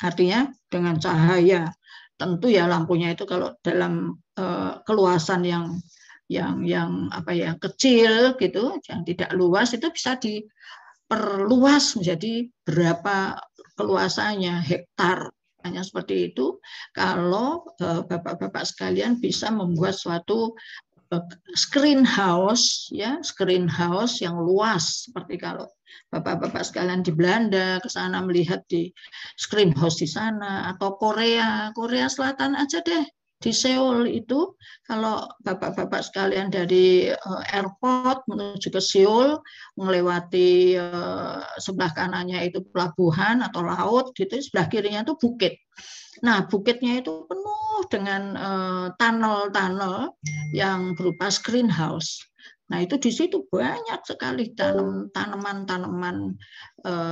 artinya dengan cahaya. Tentu ya lampunya itu kalau dalam keluasan yang apa ya kecil gitu, yang tidak luas itu bisa diperluas menjadi berapa keluasannya hektar. Hanya seperti itu kalau Bapak-bapak sekalian bisa membuat suatu screen house yang luas seperti kalau Bapak-bapak sekalian di Belanda ke sana melihat di screen house di sana atau Korea Selatan aja deh di Seoul itu kalau Bapak-bapak sekalian dari airport menuju ke Seoul melewati sebelah kanannya itu pelabuhan atau laut gitu sebelah kirinya itu bukit. Nah, bukitnya itu penuh dengan tunnel-tunnel yang berupa screen house. Nah, itu di situ banyak sekali tanaman-tanaman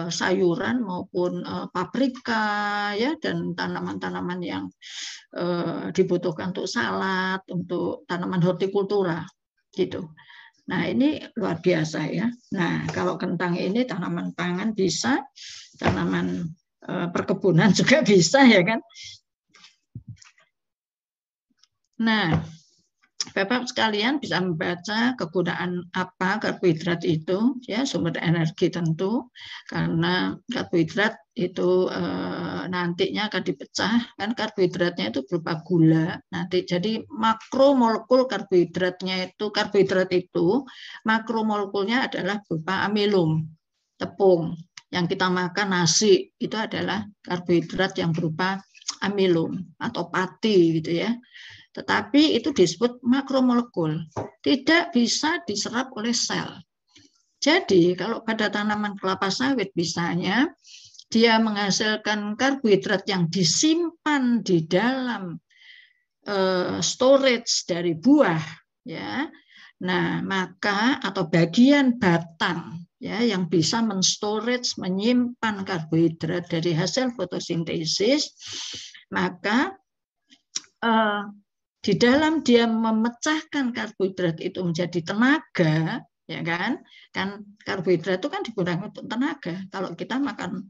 sayuran maupun paprika ya dan tanaman-tanaman yang dibutuhkan untuk salad, untuk tanaman hortikultura gitu. Nah, ini luar biasa ya. Nah, kalau kentang ini tanaman pangan bisa, tanaman perkebunan juga bisa ya kan. Nah, Bapak sekalian bisa membaca kegunaan apa karbohidrat itu, ya sumber energi tentu, karena karbohidrat itu nantinya akan dipecah, kan karbohidratnya itu berupa gula, nanti jadi makromolekul karbohidrat itu makromolkulnya adalah berupa amilum, tepung, yang kita makan nasi itu adalah karbohidrat yang berupa amilum atau pati gitu ya. Tetapi itu disebut makromolekul, tidak bisa diserap oleh sel. Jadi kalau pada tanaman kelapa sawit misalnya, dia menghasilkan karbohidrat yang disimpan di dalam storage dari buah, ya. Nah, maka atau bagian batang ya yang bisa menstorage menyimpan karbohidrat dari hasil fotosintesis, maka di dalam dia memecahkan karbohidrat itu menjadi tenaga, ya kan karbohidrat itu kan digunakan untuk tenaga. Kalau kita makan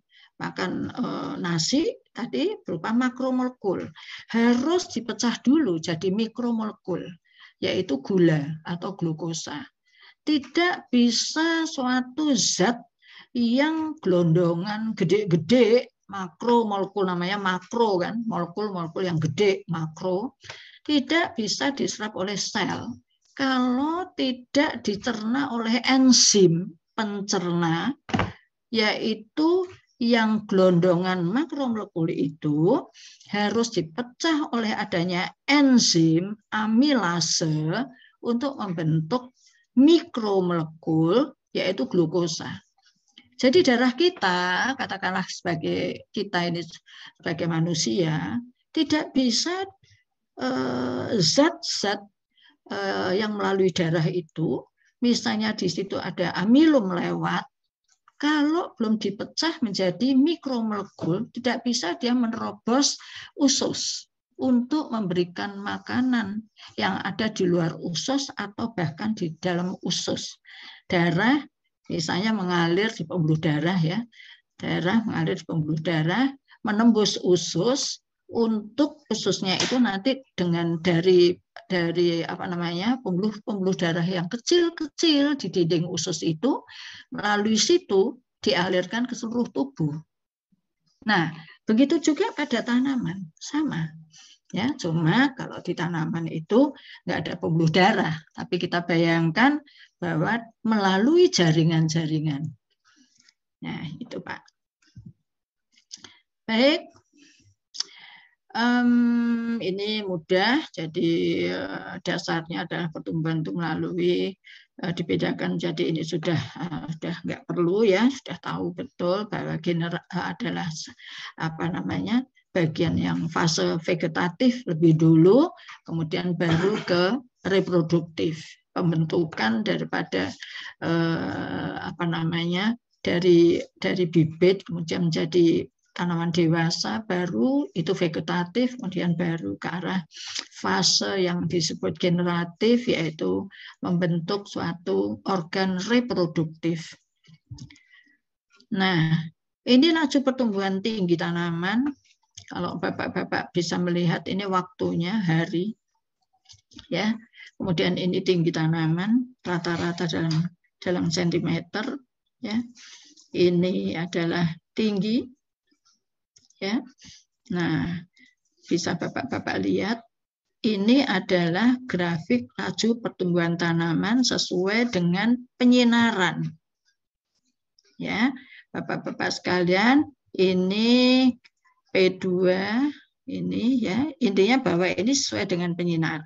nasi tadi berupa makromolekul, harus dipecah dulu jadi mikromolekul, yaitu gula atau glukosa. Tidak bisa suatu zat yang gelondongan gede-gede, makromolekul namanya makro kan, molekul-molekul yang gede makro, tidak bisa diserap oleh sel kalau tidak dicerna oleh enzim pencerna, yaitu yang gelondongan makromolekul itu harus dipecah oleh adanya enzim amilase untuk membentuk mikromolekul, yaitu glukosa. Jadi darah kita, katakanlah sebagai kita ini sebagai manusia, tidak bisa zat-zat yang melalui darah itu, misalnya di situ ada amilum lewat, kalau belum dipecah menjadi mikromolekul, tidak bisa dia menerobos usus untuk memberikan makanan yang ada di luar usus atau bahkan di dalam usus. Darah misalnya mengalir di pembuluh darah ya, darah mengalir di pembuluh darah, menembus usus, untuk ususnya itu nanti dengan dari apa namanya pembuluh darah yang kecil-kecil di dinding usus itu melalui situ dialirkan ke seluruh tubuh. Nah, begitu juga pada tanaman sama. Ya, cuma kalau di tanaman itu nggak ada pembuluh darah, tapi kita bayangkan bahwa melalui jaringan-jaringan. Nah, itu Pak. Baik. Ini mudah, jadi dasarnya adalah pertumbuhan itu melalui dibedakan. Jadi ini sudah nggak perlu ya, sudah tahu betul bahwa adalah apa namanya bagian yang fase vegetatif lebih dulu, kemudian baru ke reproduktif, pembentukan daripada apa namanya dari bibit kemudian menjadi tanaman dewasa, baru itu vegetatif, kemudian baru ke arah fase yang disebut generatif, yaitu membentuk suatu organ reproduktif. Nah, ini laju pertumbuhan tinggi tanaman Kalau Bapak-bapak bisa melihat ini waktunya hari, ya. Kemudian ini tinggi tanaman rata-rata dalam sentimeter, ya. Ini adalah tinggi, ya. Nah, bisa Bapak-bapak lihat, ini adalah grafik laju pertumbuhan tanaman sesuai dengan penyinaran. Ya, Bapak-bapak sekalian, ini P2 ini ya, intinya bahwa ini sesuai dengan penyinaran.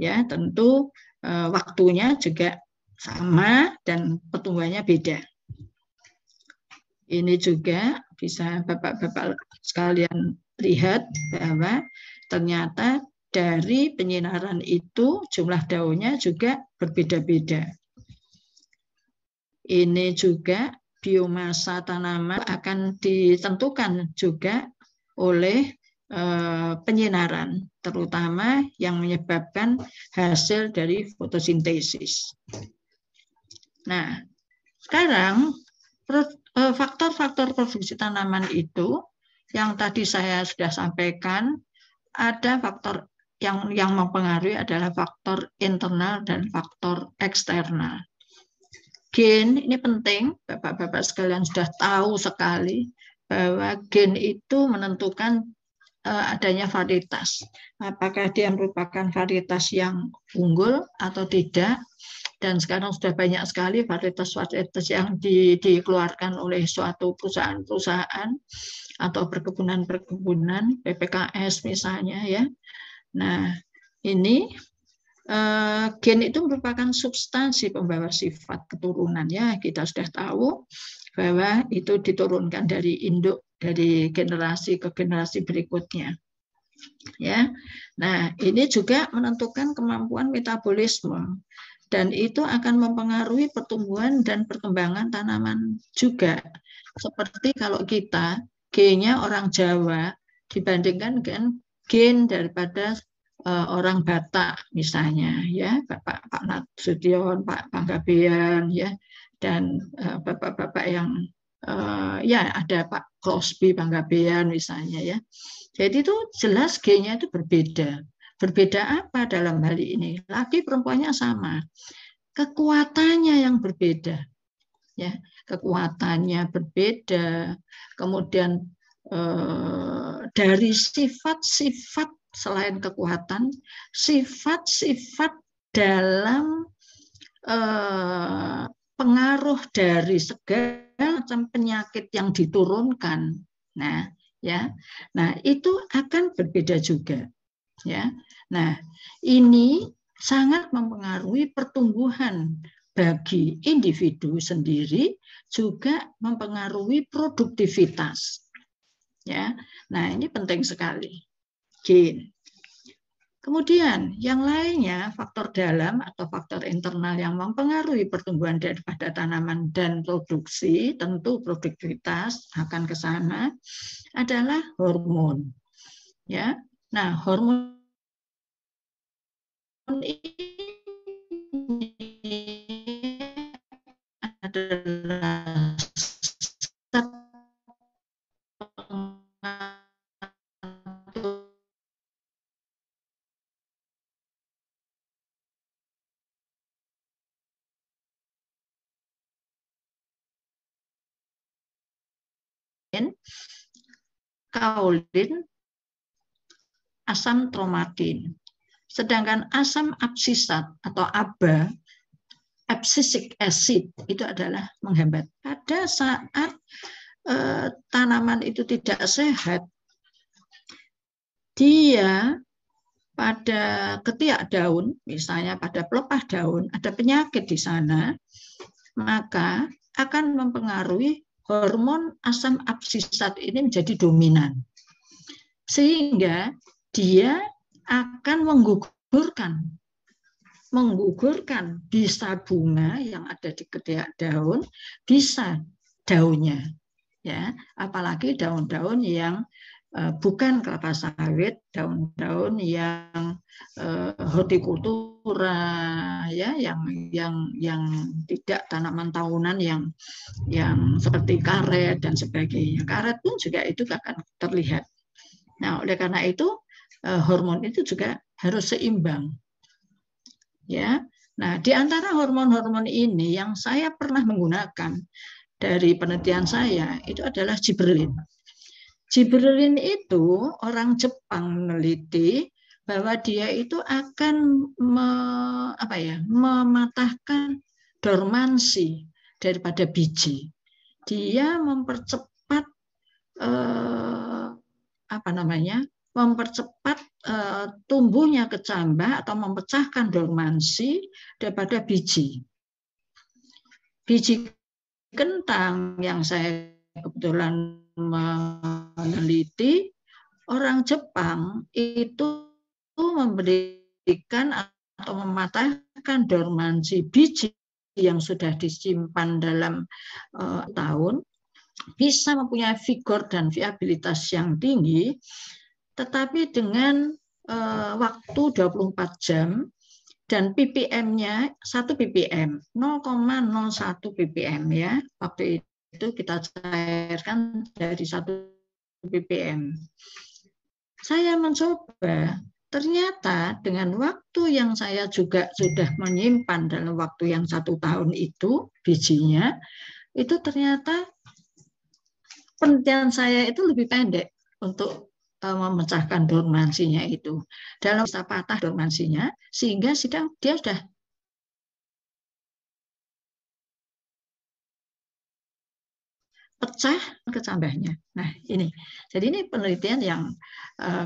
Ya, tentu waktunya juga sama dan pertumbuhannya beda. Ini juga bisa Bapak-bapak sekalian lihat bahwa ternyata dari penyinaran itu jumlah daunnya juga berbeda-beda. Ini juga biomasa tanaman akan ditentukan juga oleh penyinaran, terutama yang menyebabkan hasil dari fotosintesis. Nah, sekarang faktor-faktor produksi tanaman itu yang tadi saya sudah sampaikan, ada faktor yang mempengaruhi adalah faktor internal dan faktor eksternal. Gen ini penting, Bapak-bapak sekalian sudah tahu sekali bahwa gen itu menentukan adanya varietas. Apakah dia merupakan varietas yang unggul atau tidak? Dan sekarang sudah banyak sekali varietas-varietas yang dikeluarkan oleh suatu perusahaan-perusahaan atau perkebunan-perkebunan, PPKS misalnya, ya. Nah, ini gen itu merupakan substansi pembawa sifat keturunan, ya. Kita sudah tahu bahwa itu diturunkan dari induk, dari generasi ke generasi berikutnya, ya. Nah, ini juga menentukan kemampuan metabolisme dan itu akan mempengaruhi pertumbuhan dan perkembangan tanaman juga. Seperti kalau kita gennya orang Jawa dibandingkan dengan gen daripada orang Batak misalnya, ya, Pak Nasution, Pak Panggabean, ya, dan bapak-bapak yang ya ada Pak Crosby Panggabean misalnya, ya. Jadi itu jelas gennya itu berbeda. Berbeda apa dalam hal ini? Laki perempuannya sama, kekuatannya yang berbeda, ya, kekuatannya berbeda. Kemudian dari sifat-sifat selain kekuatan, sifat-sifat dalam pengaruh dari segala macam penyakit yang diturunkan. Nah, ya, nah itu akan berbeda juga, ya. Nah, ini sangat mempengaruhi pertumbuhan bagi individu sendiri, juga mempengaruhi produktivitas, ya. Nah, ini penting sekali, gen. Kemudian yang lainnya, faktor dalam atau faktor internal yang mempengaruhi pertumbuhan daripada tanaman dan produksi, tentu produktivitas akan ke sana, adalah hormon, ya. Nah, hormon ini adalah kaolin, asam tromatin. Sedangkan asam absisat atau ABA, abscisic acid, itu adalah menghambat. Pada saat tanaman itu tidak sehat, dia pada ketiak daun, misalnya pada pelepah daun, ada penyakit di sana, maka akan mempengaruhi hormon asam absisat ini menjadi dominan. Sehingga dia akan menggugurkan bisa bunga yang ada di ketiak daun, bisa daunnya, ya, apalagi daun-daun yang bukan kelapa sawit, daun-daun yang hortikultura, ya, yang tidak tanaman tahunan yang seperti karet dan sebagainya. Karet pun juga itu akan terlihat. Nah, oleh karena itu hormon itu juga harus seimbang, ya. Nah, di antara hormon-hormon ini yang saya pernah menggunakan dari penelitian saya itu adalah gibberellin. Gibberellin itu orang Jepang meneliti bahwa dia itu akan mematahkan dormansi daripada biji. Dia mempercepat mempercepat tumbuhnya kecambah atau memecahkan dormansi daripada biji. Biji kentang yang saya kebetulan meneliti, orang Jepang itu memberikan atau mematahkan dormansi biji yang sudah disimpan dalam tahun, bisa mempunyai vigor dan viabilitas yang tinggi, tetapi dengan waktu 24 jam dan ppm-nya 1 ppm, 0,01 ppm, ya. Waktu itu kita cairkan dari 1 ppm. Saya mencoba, ternyata dengan waktu yang saya juga sudah menyimpan dalam waktu yang 1 tahun itu bijinya, itu ternyata penelitian saya itu lebih pendek untuk memecahkan dormansinya itu. Dalam bisa patah dormansinya, sehingga dia sudah pecah kecambahnya. Nah, ini. Jadi ini penelitian yang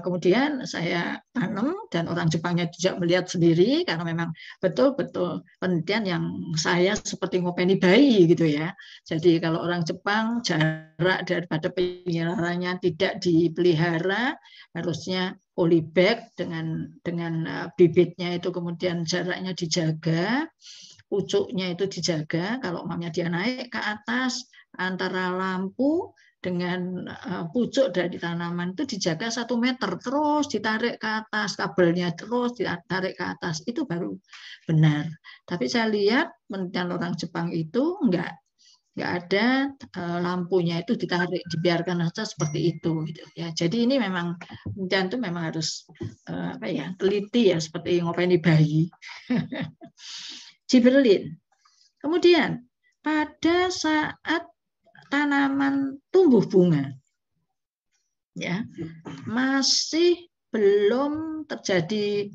kemudian saya tanam dan orang Jepangnya juga melihat sendiri karena memang betul-betul penelitian yang saya seperti ngopeni bayi gitu ya. Jadi kalau orang Jepang jarak daripada penyelaraannya tidak dipelihara, harusnya polybag dengan bibitnya itu kemudian jaraknya dijaga, pucuknya itu dijaga. Kalau umpamanya dia naik ke atas, antara lampu dengan pucuk dari tanaman itu dijaga 1 meter, terus ditarik ke atas, kabelnya terus ditarik ke atas, itu baru benar. Tapi saya lihat penelitian orang Jepang itu enggak ada lampunya itu ditarik, dibiarkan saja seperti itu gitu ya. Jadi ini memang penelitian itu memang harus teliti ya, seperti ngopeni bayi. Gibberellin. Kemudian pada saat tanaman tumbuh bunga, ya, masih belum terjadi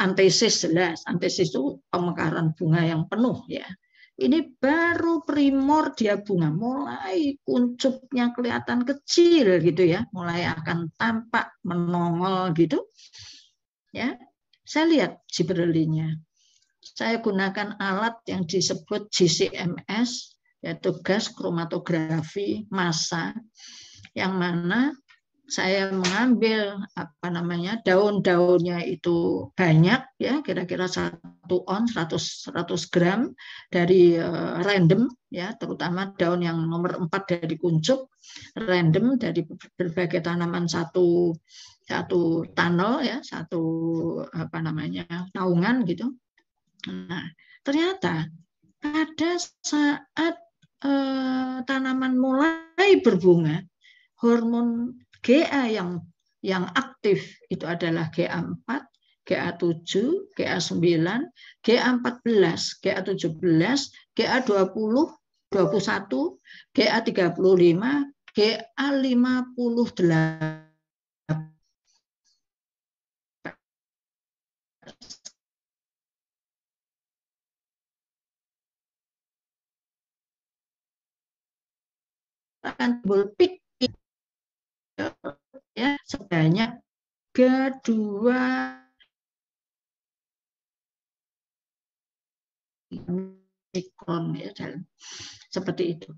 antesis. Jelas antesis itu pemekaran bunga yang penuh, ya. Ini baru primordia bunga, mulai kuncupnya kelihatan kecil gitu ya, mulai akan tampak menongol gitu, ya. Saya lihat gibberellinnya. Saya gunakan alat yang disebut GCMS, yaitu gas kromatografi massa, yang mana saya mengambil daun-daunnya itu banyak, ya, kira-kira 1 on 100 gram dari random, ya, terutama daun yang nomor 4 dari kuncup, random dari berbagai tanaman satu tunnel, ya, satu naungan gitu. Nah, ternyata pada saat tanaman mulai berbunga, hormon GA yang aktif itu adalah GA4, GA7, GA9, GA14, GA17, GA20, 21, GA35, GA58. Akan timbul peak, ya, sebanyak kedua mikron, ya, seperti itu.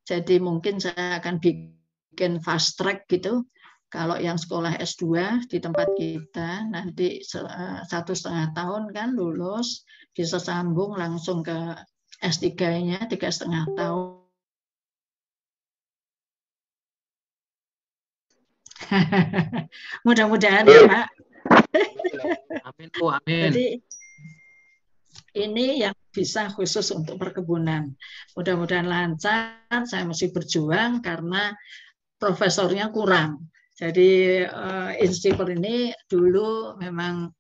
Jadi mungkin saya akan bikin fast track gitu Kalau yang sekolah S2 di tempat kita nanti 1,5 tahun kan lulus, bisa sambung langsung ke S3-nya 3,5 tahun. Mudah-mudahan ya Pak. Amin Bu, amin. Jadi ini yang bisa khusus untuk perkebunan. Mudah-mudahan lancar, saya mesti berjuang karena profesornya kurang. Jadi insiper ini dulu memang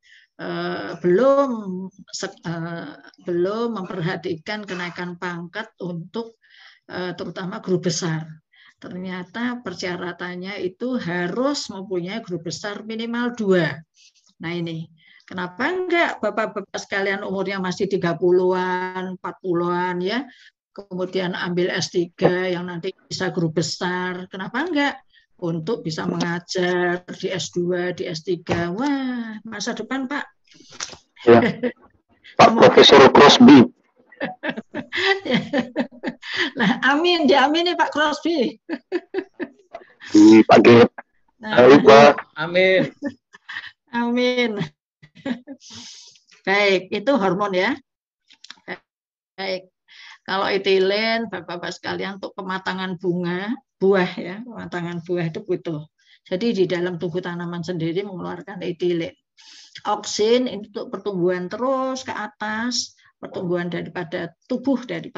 belum memperhatikan kenaikan pangkat untuk terutama guru besar. Ternyata persyaratannya itu harus mempunyai guru besar minimal 2. Nah ini, kenapa enggak Bapak-Bapak sekalian umurnya masih 30-an, 40-an ya, kemudian ambil S3 yang nanti bisa guru besar, kenapa enggak? Untuk bisa mengajar di S2, di S3. Wah, masa depan Pak. Ya. Pak Profesor Crosby. Nah, amin, diamini Pak Crosby. Dipakai. Nah, amin. Amin. Baik, itu hormon ya. Baik. Kalau etilen, Bapak-Bapak sekalian, untuk pematangan buah ya, pematangan buah itu butuh. Jadi di dalam tubuh tanaman sendiri mengeluarkan etilen. Oksin untuk pertumbuhan terus ke atas, pertumbuhan daripada tubuh dari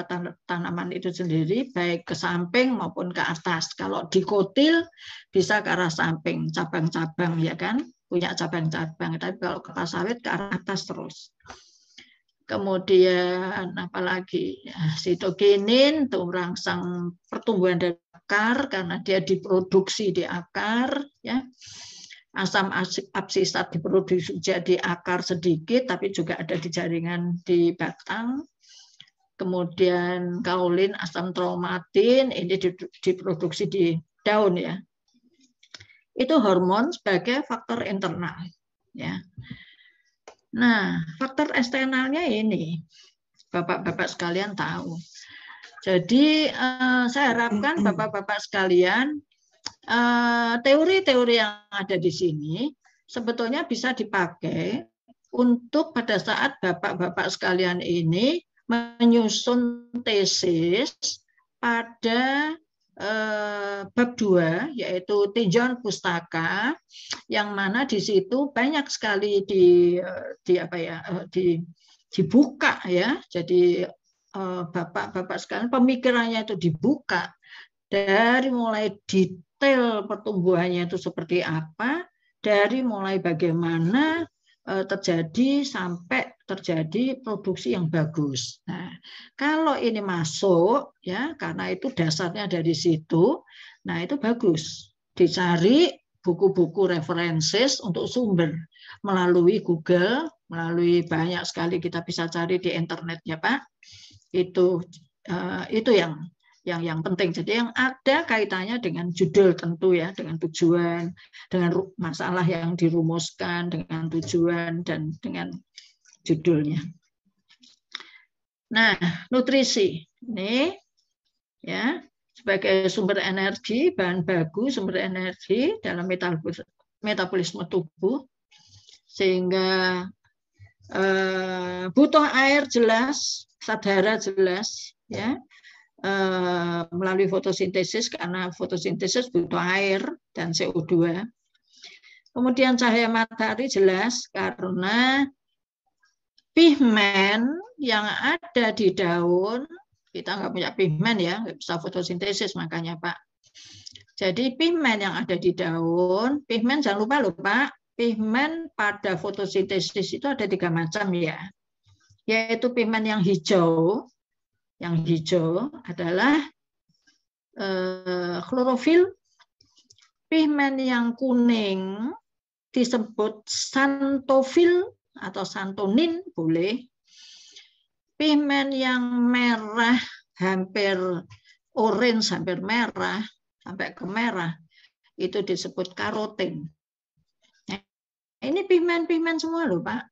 tanaman itu sendiri, baik ke samping maupun ke atas. Kalau dikotil bisa ke arah samping, cabang-cabang ya kan, punya cabang-cabang. Tapi kalau kelapa sawit ke arah atas terus. Kemudian apalagi sitokinin untuk merangsang pertumbuhan dari akar karena dia diproduksi di akar ya. Asam absisat diproduksi jadi akar sedikit tapi juga ada di jaringan di batang. Kemudian kaolin, asam traumatin ini diproduksi di daun ya. Itu hormon sebagai faktor internal ya. Nah, faktor eksternalnya ini, Bapak-Bapak sekalian tahu. Jadi, saya harapkan Bapak-Bapak sekalian, teori-teori yang ada di sini sebetulnya bisa dipakai untuk pada saat Bapak-Bapak sekalian ini menyusun tesis pada bab 2 yaitu tinjauan pustaka yang mana di situ banyak sekali dibuka ya. Jadi Bapak-bapak sekalian pemikirannya itu dibuka dari mulai detail pertumbuhannya itu seperti apa, dari mulai bagaimana terjadi sampai terjadi produksi yang bagus. Nah, kalau ini masuk ya karena itu dasarnya dari situ, nah itu bagus. Dicari buku-buku referensis untuk sumber melalui Google, melalui banyak sekali kita bisa cari di internet ya Pak. Itu yang penting. Jadi yang ada kaitannya dengan judul tentu ya, dengan tujuan, dengan masalah yang dirumuskan, dengan tujuan dan dengan judulnya. Nah, nutrisi ini ya sebagai sumber energi, bahan baku sumber energi dalam metabolisme tubuh, sehingga butuh air jelas, sadara jelas ya. Melalui fotosintesis karena fotosintesis butuh air dan CO2. Kemudian cahaya matahari jelas karena pigmen yang ada di daun, kita nggak punya pigmen ya, nggak bisa fotosintesis makanya Pak. Jadi pigmen yang ada di daun, pigmen jangan lupa loh Pak, pigmen pada fotosintesis itu ada 3 macam ya, yaitu pigmen yang hijau. Yang hijau adalah klorofil. Pigmen yang kuning disebut xanthofil atau xanthonin boleh. Pigmen yang merah hampir orange, hampir merah sampai ke merah itu disebut karotin. Nah, ini pigmen-pigmen semua loh Pak.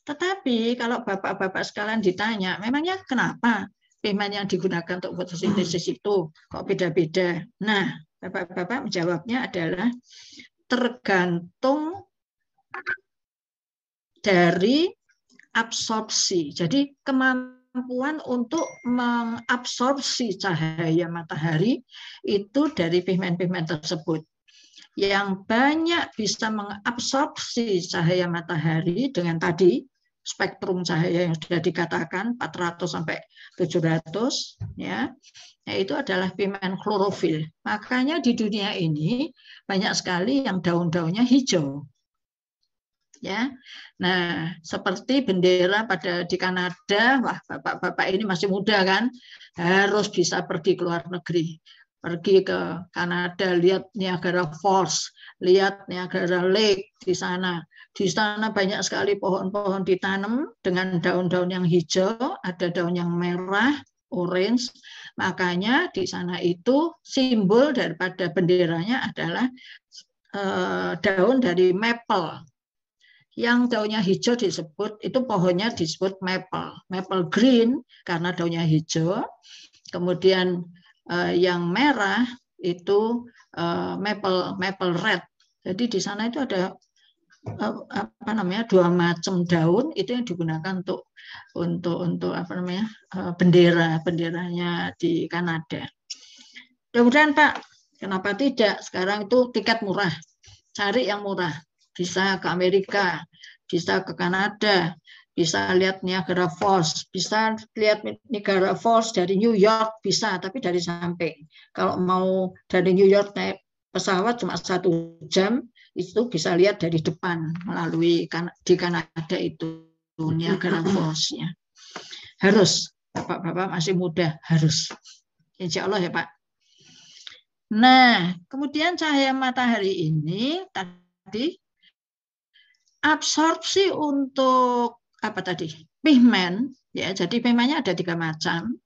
Tetapi kalau Bapak-Bapak sekalian ditanya, memangnya kenapa pigmen yang digunakan untuk fotosintesis itu kok beda-beda? Nah, Bapak-bapak menjawabnya adalah tergantung dari absorpsi. Jadi kemampuan untuk mengabsorpsi cahaya matahari itu dari pigmen-pigmen tersebut. Yang banyak bisa mengabsorpsi cahaya matahari dengan tadi spektrum cahaya yang sudah dikatakan 400 sampai 700 ya, yaitu adalah pigmen klorofil. Makanya di dunia ini banyak sekali yang daun-daunnya hijau. Ya. Nah, seperti bendera pada di Kanada, wah bapak-bapak ini masih muda kan, harus bisa pergi ke luar negeri. Pergi ke Kanada, lihat Niagara Falls, lihat Niagara Lake di sana. Di sana banyak sekali pohon-pohon ditanam dengan daun-daun yang hijau, ada daun yang merah, orange. Makanya di sana itu simbol daripada benderanya adalah daun dari maple. Yang daunnya hijau disebut, itu pohonnya disebut maple green karena daunnya hijau. Kemudian yang merah itu maple red. Jadi di sana itu ada apa namanya, 2 macam daun itu yang digunakan untuk apa namanya, benderanya di Kanada. Mudah-mudahan Pak, kenapa tidak? Sekarang itu tiket murah, cari yang murah. Bisa ke Amerika, bisa ke Kanada, bisa lihat Niagara Falls, bisa lihat Niagara Falls dari New York bisa, tapi dari samping. Kalau mau dari New York naik pesawat cuma 1 jam, itu bisa lihat dari depan melalui di Kanada itu Niagara Falls-nya. Harus, Bapak-bapak masih muda, harus. Insya Allah ya Pak. Nah, kemudian cahaya matahari ini tadi absorpsi untuk apa tadi? Pigmen, ya. Jadi pigmennya ada 3 macam.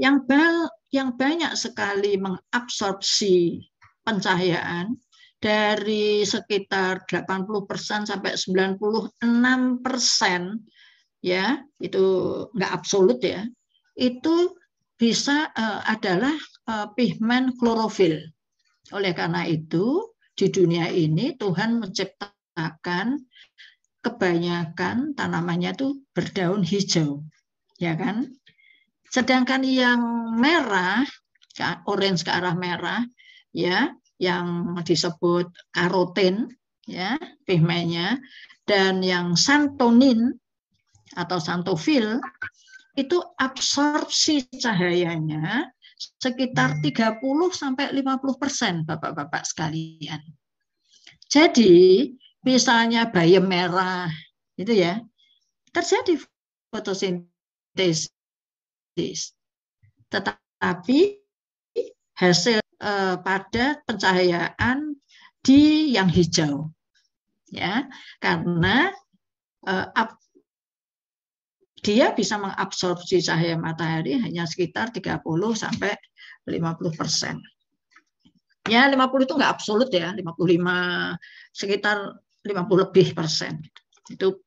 Yang banyak sekali mengabsorpsi pencahayaan dari sekitar 80% sampai 96%, ya, itu nggak absolut ya. Itu bisa adalah pigmen klorofil. Oleh karena itu di dunia ini Tuhan menciptakan kebanyakan tanamannya itu berdaun hijau, ya kan? Sedangkan yang merah, orange ke arah merah, ya, yang disebut karotin, ya, pigmennya, dan yang santonin atau santofil itu absorpsi cahayanya sekitar 30-50%, Bapak-bapak sekalian. Jadi, misalnya bayam merah, itu ya, terjadi fotosintesis. Tetapi hasil pada pencahayaan di yang hijau. Ya, karena dia bisa mengabsorpsi cahaya matahari hanya sekitar 30-50%. Ya, 50 itu nggak absolut ya, 55, sekitar 50 lebih persen. Itu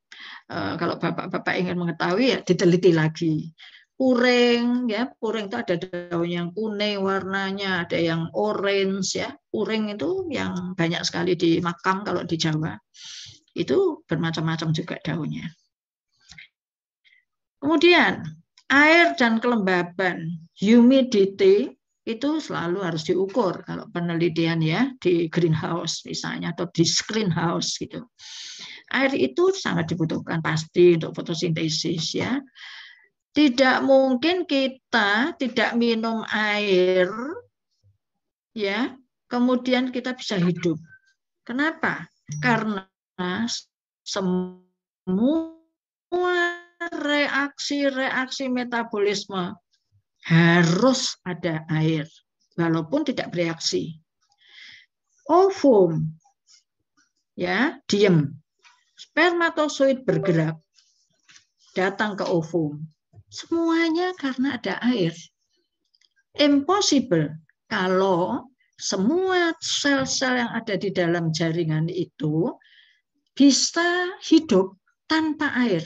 kalau Bapak-bapak ingin mengetahui ya diteliti lagi. Puring, ya, puring itu ada daun yang kuning warnanya, ada yang orange ya. Puring itu yang banyak sekali di makam kalau di Jawa. Itu bermacam-macam juga daunnya. Kemudian air dan kelembaban, humidity itu selalu harus diukur kalau penelitian ya di greenhouse misalnya atau di screenhouse gitu. Air itu sangat dibutuhkan pasti untuk fotosintesis ya. Tidak mungkin kita tidak minum air ya, kemudian kita bisa hidup. Kenapa? Karena semua reaksi-reaksi metabolisme harus ada air, walaupun tidak bereaksi. Ovum, ya, diam. Spermatozoid bergerak, datang ke ovum. Semuanya karena ada air. Impossible kalau semua sel-sel yang ada di dalam jaringan itu bisa hidup tanpa air.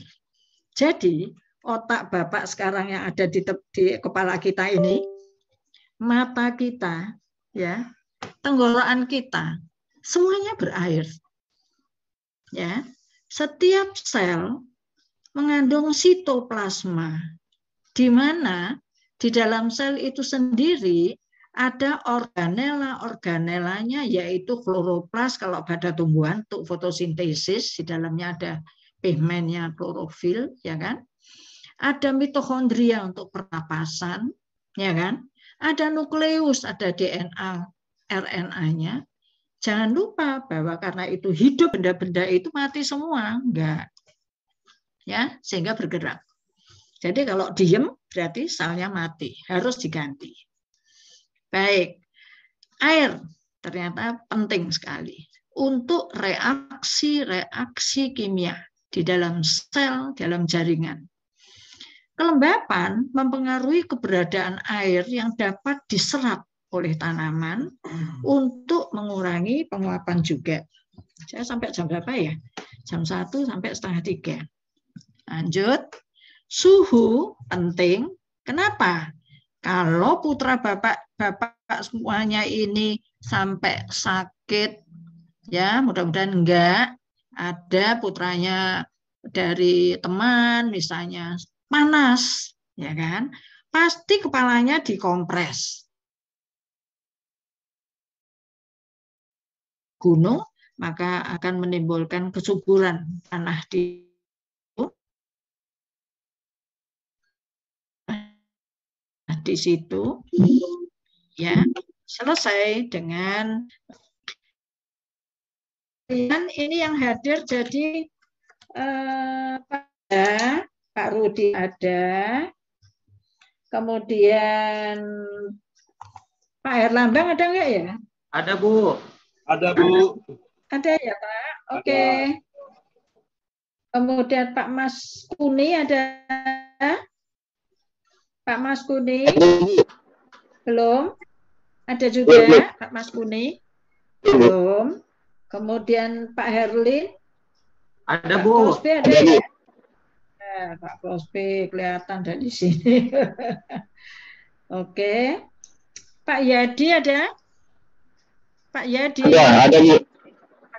Jadi, otak Bapak sekarang yang ada di kepala kita ini, mata kita, ya, tenggorokan kita semuanya berair. Ya, setiap sel mengandung sitoplasma, di mana di dalam sel itu sendiri ada organela-organelanya, yaitu kloroplas kalau pada tumbuhan untuk fotosintesis, di dalamnya ada pigmennya klorofil, ya kan? Ada mitokondria untuk pernapasan, ya kan? Ada nukleus, ada DNA, RNA-nya. Jangan lupa bahwa karena itu hidup, benda-benda itu mati semua, enggak. Ya, sehingga bergerak. Jadi kalau diem berarti selnya mati, harus diganti. Baik. Air ternyata penting sekali untuk reaksi-reaksi kimia di dalam sel, dalam jaringan. Kelembapan mempengaruhi keberadaan air yang dapat diserap oleh tanaman untuk mengurangi penguapan juga. Saya sampai jam berapa ya? Jam 1 sampai setengah 3. Lanjut. Suhu penting. Kenapa? Kalau putra bapak semuanya ini sampai sakit, ya mudah-mudahan enggak. Ada putranya dari teman misalnya panas, ya kan? Pasti kepalanya dikompres. Gunung, maka akan menimbulkan kesuburan tanah di situ. Ya, selesai dengan ini yang hadir. Jadi Pak Rudi ada, kemudian Pak Herlambang ada nggak ya? Ada, Bu. Ada, Bu. Ada ya, Pak? Oke. Kemudian Pak Mas Kuni ada? Pak Mas Kuni? Belum? Ada juga Pak Mas Kuni? Belum. Kemudian Pak Herlin? Ada, Pak Bu. Krosby ada ya? Nah, Pak Krosby kelihatan dari sini. Oke. Pak Yadi ada? Pak Yadi? Ada, Bu.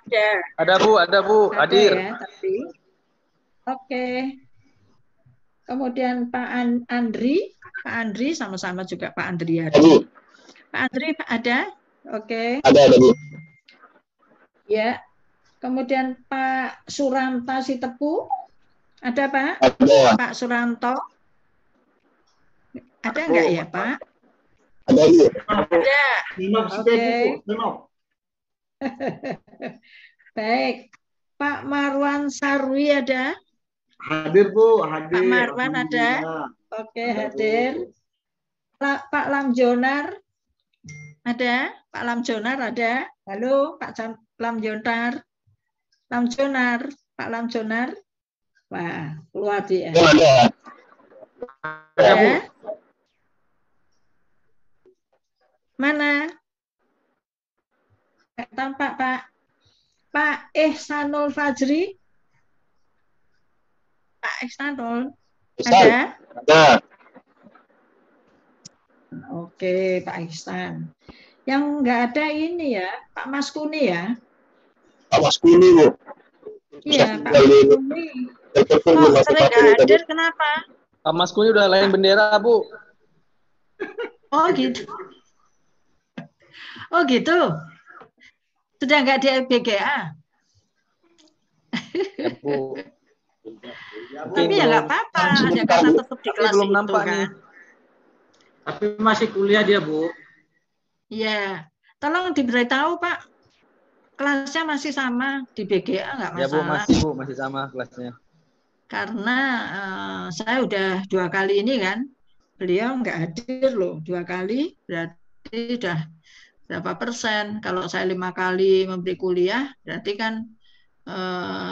Ada. Ada, Bu. Ada, Bu. Ada Hadir. ya, tapi. Oke. Kemudian Pak Andri. Pak Andri sama-sama juga Pak Andriadi. Pak Andri ada? Oke. Ada, Bu. Ya. Kemudian Pak Suranta Sitepu. Ada, Pak? Ada. Pak Suranto. Ada enggak ya, Pak? Ada, Bu. Ada. Oke. Baik. Pak Marwan Sarwi ada? Hadir, Bu. Hadir. Pak Marwan ada? Oke, hadir. Pak Lamjonar ada? Pak Lamjonar ada? Halo, Pak Lamjonar. Lamjonar, Pak Lamjonar. Wah, keluar dia. Ada, Bu. Mana? Tampak, Pak. Pak Ihsanul Fajri. Pak Ihsanul. Ada? Ada. Oke, Pak Ihsan. Yang enggak ada ini ya, Pak Mas Kuni ya? Pak Mas Kuni, Bu. Iya, Pak Mas Kuni. Oh, sering nggak hadir, kenapa? Pak Mas Kuni udah lain bendera, Bu. Oh, gitu. Oh, gitu. Sudah nggak di BGA? Ya, Bu. Tapi ya nggak apa-apa, ada karena tetap di kelas belum itu nampak kan. nih. Tapi masih kuliah dia, Bu. Iya, tolong diberitahu Pak, kelasnya masih sama di BGA nggak Ya, Bu, masalah. masih, Bu, masih sama kelasnya. Karena saya udah 2 kali ini kan, beliau nggak hadir loh 2 kali, berarti udah berapa persen? Kalau saya 5 kali memberi kuliah, berarti kan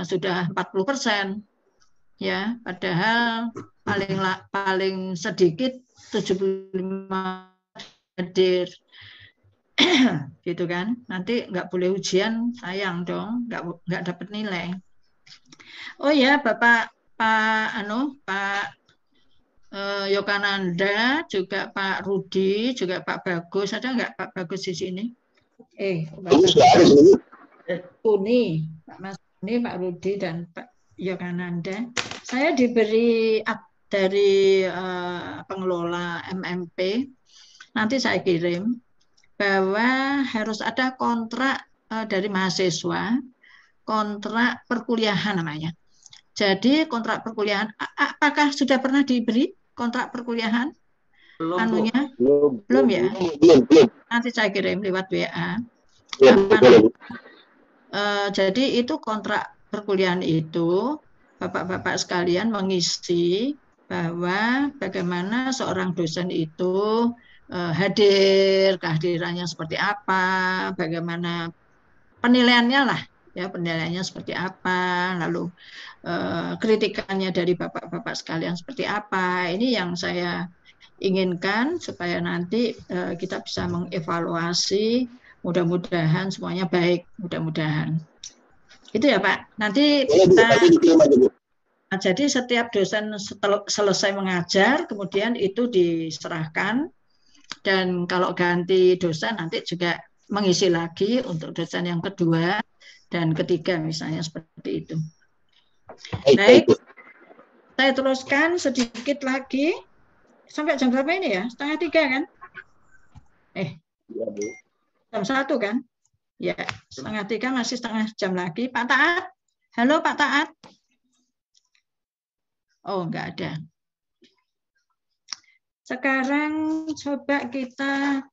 sudah 40%. Ya, padahal paling sedikit 75 hadir. Gitu kan. Nanti nggak boleh ujian, sayang dong, nggak dapat nilai. Oh ya, Pak Yokananda, juga Pak Rudi, juga Pak Bagus. Ada nggak Pak Bagus di sini? Bagus nggak ada sini. Uni, Pak Mas Uni, Pak Rudi, dan Pak Yokananda. Saya diberi dari pengelola MMP, nanti saya kirim, bahwa harus ada kontrak dari mahasiswa, kontrak perkuliahan namanya. Jadi kontrak perkuliahan, apakah sudah pernah diberi kontrak perkuliahan? Belum, Anunya? Bu. Belum ya? Belum. Nanti saya kirim lewat WA. Ya, Jadi itu kontrak perkuliahan itu, Bapak-bapak sekalian mengisi bahwa bagaimana seorang dosen itu hadir, kehadirannya seperti apa, bagaimana penilaiannya lah, ya penilaiannya seperti apa, lalu kritikannya dari bapak-bapak sekalian seperti apa. Ini yang saya inginkan supaya nanti kita bisa mengevaluasi, mudah-mudahan semuanya baik, mudah-mudahan. Itu ya Pak. Nanti kita jadi setiap dosen selesai mengajar, kemudian itu diserahkan, dan kalau ganti dosen nanti juga mengisi lagi untuk dosen yang kedua dan ketiga misalnya seperti itu. Baik, saya teruskan sedikit lagi. Sampai jam berapa ini ya? 2:30 kan? Jam 1 kan? Ya, 2:30, masih setengah jam lagi. Pak Taat? Halo Pak Taat? Oh, enggak ada. Sekarang coba kita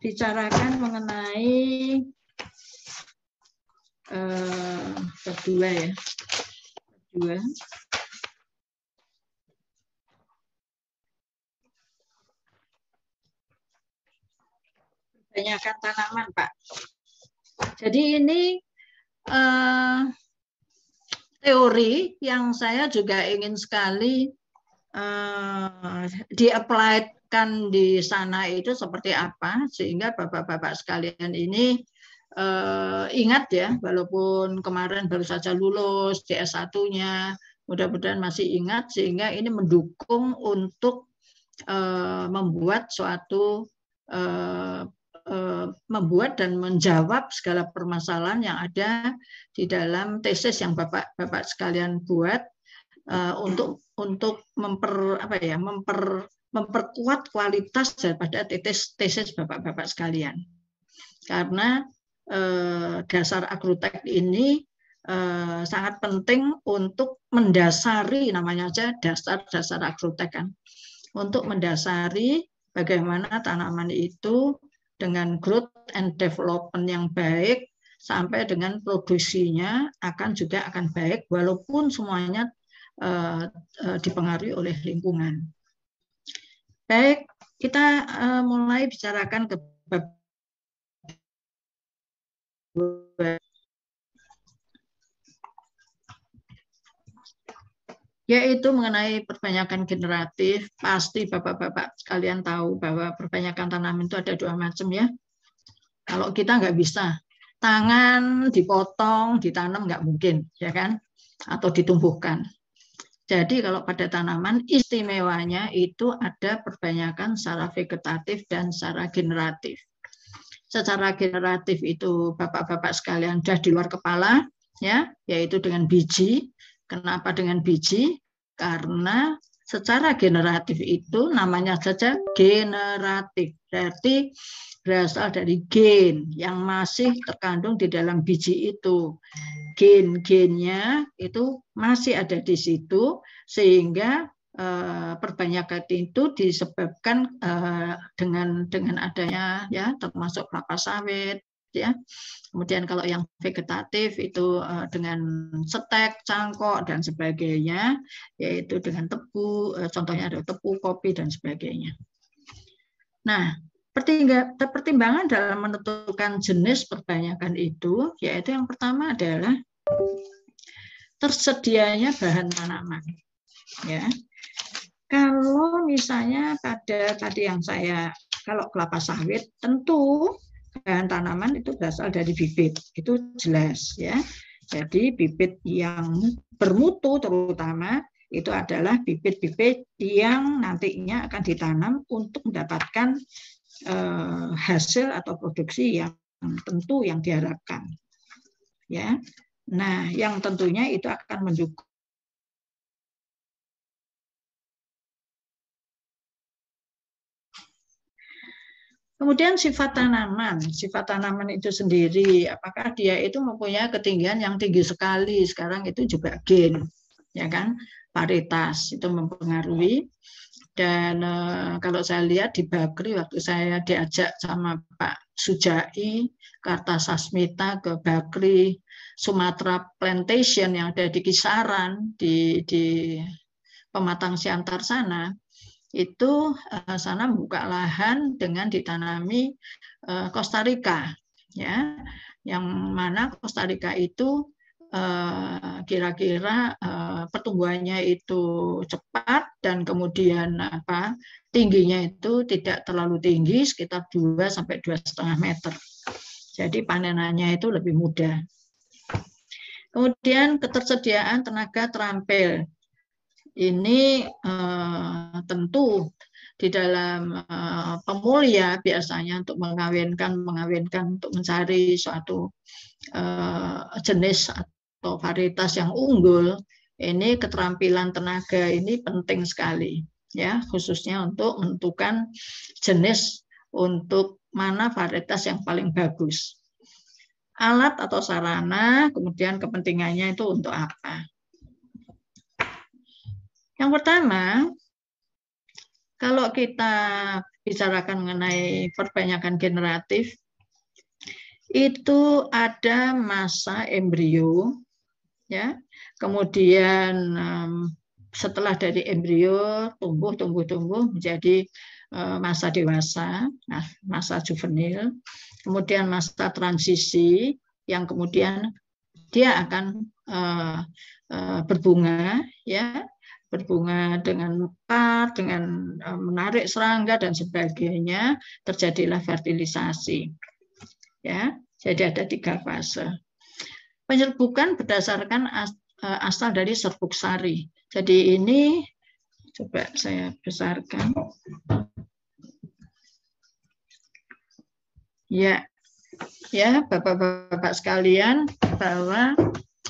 bicarakan mengenai kedua ya. Kedua. Perbanyakan tanaman, Pak. Jadi ini teori yang saya juga ingin sekali di-apply-kan di sana itu seperti apa, sehingga bapak-bapak sekalian ini ingat ya, walaupun kemarin baru saja lulus di S1-nya, mudah-mudahan masih ingat, sehingga ini mendukung untuk membuat suatu membuat dan menjawab segala permasalahan yang ada di dalam tesis yang bapak-bapak sekalian buat untuk memperkuat kualitas daripada tesis bapak-bapak sekalian. Karena dasar agrotek ini sangat penting untuk mendasari, namanya aja dasar agrotek kan, untuk mendasari bagaimana tanaman itu dengan growth and development yang baik sampai dengan produksinya juga akan baik walaupun semuanya dipengaruhi oleh lingkungan. Baik, kita mulai bicarakan ke yaitu mengenai perbanyakan generatif. Pasti bapak-bapak sekalian tahu bahwa perbanyakan tanaman itu ada 2 macam ya. Kalau kita nggak bisa, tangan dipotong, ditanam nggak mungkin, ya kan? Atau ditumbuhkan. Jadi kalau pada tanaman istimewanya itu ada perbanyakan secara vegetatif dan secara generatif. Secara generatif itu bapak-bapak sekalian sudah di luar kepala, ya, yaitu dengan biji. Kenapa dengan biji? Karena secara generatif itu namanya saja generatif, berarti berasal dari gen yang masih terkandung di dalam biji itu. Gen-gennya itu masih ada di situ, sehingga perbanyakan itu disebabkan dengan adanya ya termasuk kelapa sawit ya. Kemudian kalau yang vegetatif itu dengan setek, cangkok dan sebagainya, yaitu dengan tebu, contohnya ada tebu, kopi dan sebagainya. Nah, pertimbangan dalam menentukan jenis perbanyakan itu, yaitu yang pertama adalah tersedianya bahan tanaman. Ya, kalau misalnya pada tadi yang kalau kelapa sawit, tentu bahan tanaman itu berasal dari bibit, itu jelas ya. Jadi bibit yang bermutu terutama itu adalah bibit-bibit yang nantinya akan ditanam untuk mendapatkan hasil atau produksi yang tentu yang diharapkan. Ya. Nah, yang tentunya itu akan mendukung kemudian sifat tanaman itu sendiri, apakah dia itu mempunyai ketinggian yang tinggi sekali, sekarang itu juga gen, ya kan, varietas itu mempengaruhi. Dan kalau saya lihat di Bakri, waktu saya diajak sama Pak Sujai Kartasasmita ke Bakri Sumatera Plantation yang ada di Kisaran, di Pematang Siantar sana, itu sana membuka lahan dengan ditanami Costa Rica, ya, yang mana Costa Rica itu kira-kira pertumbuhannya itu cepat dan kemudian tingginya itu tidak terlalu tinggi, sekitar 2 sampai 2,5 meter. Jadi panenannya itu lebih mudah. Kemudian ketersediaan tenaga terampil. Ini tentu di dalam pemulia biasanya untuk mengawinkan untuk mencari suatu jenis atau varietas yang unggul, ini keterampilan tenaga ini penting sekali, ya, khususnya untuk menentukan jenis untuk mana varietas yang paling bagus. Alat atau sarana, kemudian kepentingannya itu untuk apa? Yang pertama, kalau kita bicarakan mengenai perbanyakan generatif, itu ada masa embrio, ya. Kemudian setelah dari embrio tumbuh menjadi masa dewasa, nah, masa juvenil, kemudian masa transisi yang kemudian dia akan berbunga, ya, berbunga dengan mekar, dengan menarik serangga dan sebagainya, terjadilah fertilisasi. Ya, jadi ada 3 fase. Penyerbukan berdasarkan asal dari serbuk sari. Jadi ini coba saya besarkan. Ya, ya Bapak-bapak sekalian, bahwa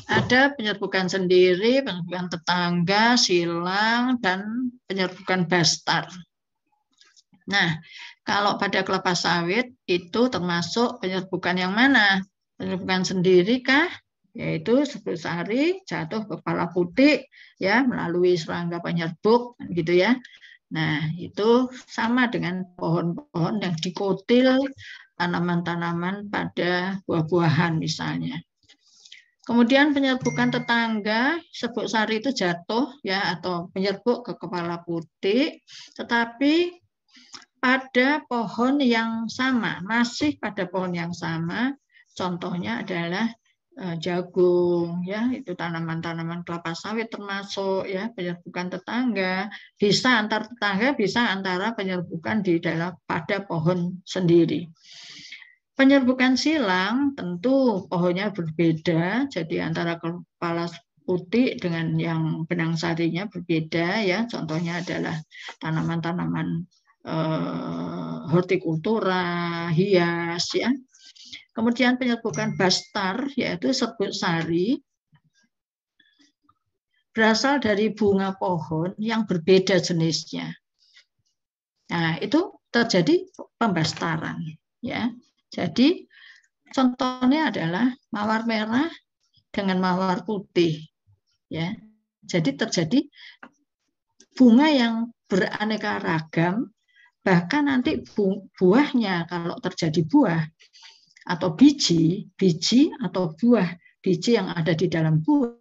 ada penyerbukan sendiri, penyerbukan tetangga, silang, dan penyerbukan bastar. Nah, kalau pada kelapa sawit itu termasuk penyerbukan yang mana? Penyerbukan sendiri kah? Yaitu serbuk sari jatuh ke kepala putik, ya, melalui serangga penyerbuk, gitu ya. Nah, itu sama dengan pohon-pohon yang dikotil, tanaman-tanaman pada buah-buahan misalnya. Kemudian penyerbukan tetangga, serbuk sari itu jatuh, ya, atau penyerbuk ke kepala putik, tetapi pada pohon yang sama, masih pada pohon yang sama. Contohnya adalah jagung, ya, itu tanaman-tanaman kelapa sawit termasuk, ya, penyerbukan tetangga, bisa antar tetangga, bisa antara penyerbukan di dalam pada pohon sendiri. Penyerbukan silang tentu pohonnya berbeda, jadi antara kepala putik dengan yang benang sarinya berbeda, ya. Contohnya adalah tanaman-tanaman hortikultura, hias, ya. Kemudian penyerbukan bastar, yaitu serbuk sari, berasal dari bunga pohon yang berbeda jenisnya. Nah, itu terjadi pembastaran, ya. Jadi contohnya adalah mawar merah dengan mawar putih, ya. Jadi terjadi bunga yang beraneka ragam. Bahkan nanti buahnya, kalau terjadi buah atau biji atau buah biji yang ada di dalam buah.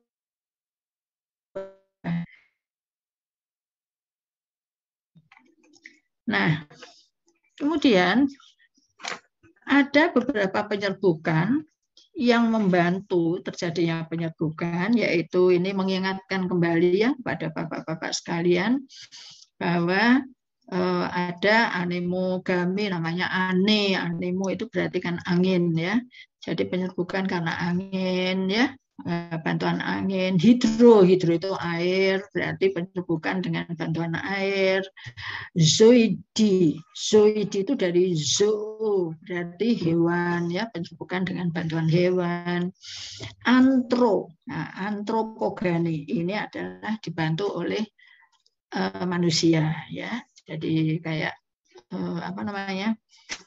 Nah, kemudian ada beberapa penyerbukan yang membantu terjadinya penyerbukan, yaitu ini mengingatkan kembali, ya, pada bapak-bapak sekalian, bahwa ada anemogami, namanya anemo itu berarti kan angin, ya. Jadi penyerbukan karena angin, ya, bantuan angin. Hidro itu air, berarti penyebukan dengan bantuan air. Zoidi itu dari zoo, berarti hewan, ya, penyebukan dengan bantuan hewan. Antropogani ini adalah dibantu oleh manusia, ya. Jadi kayak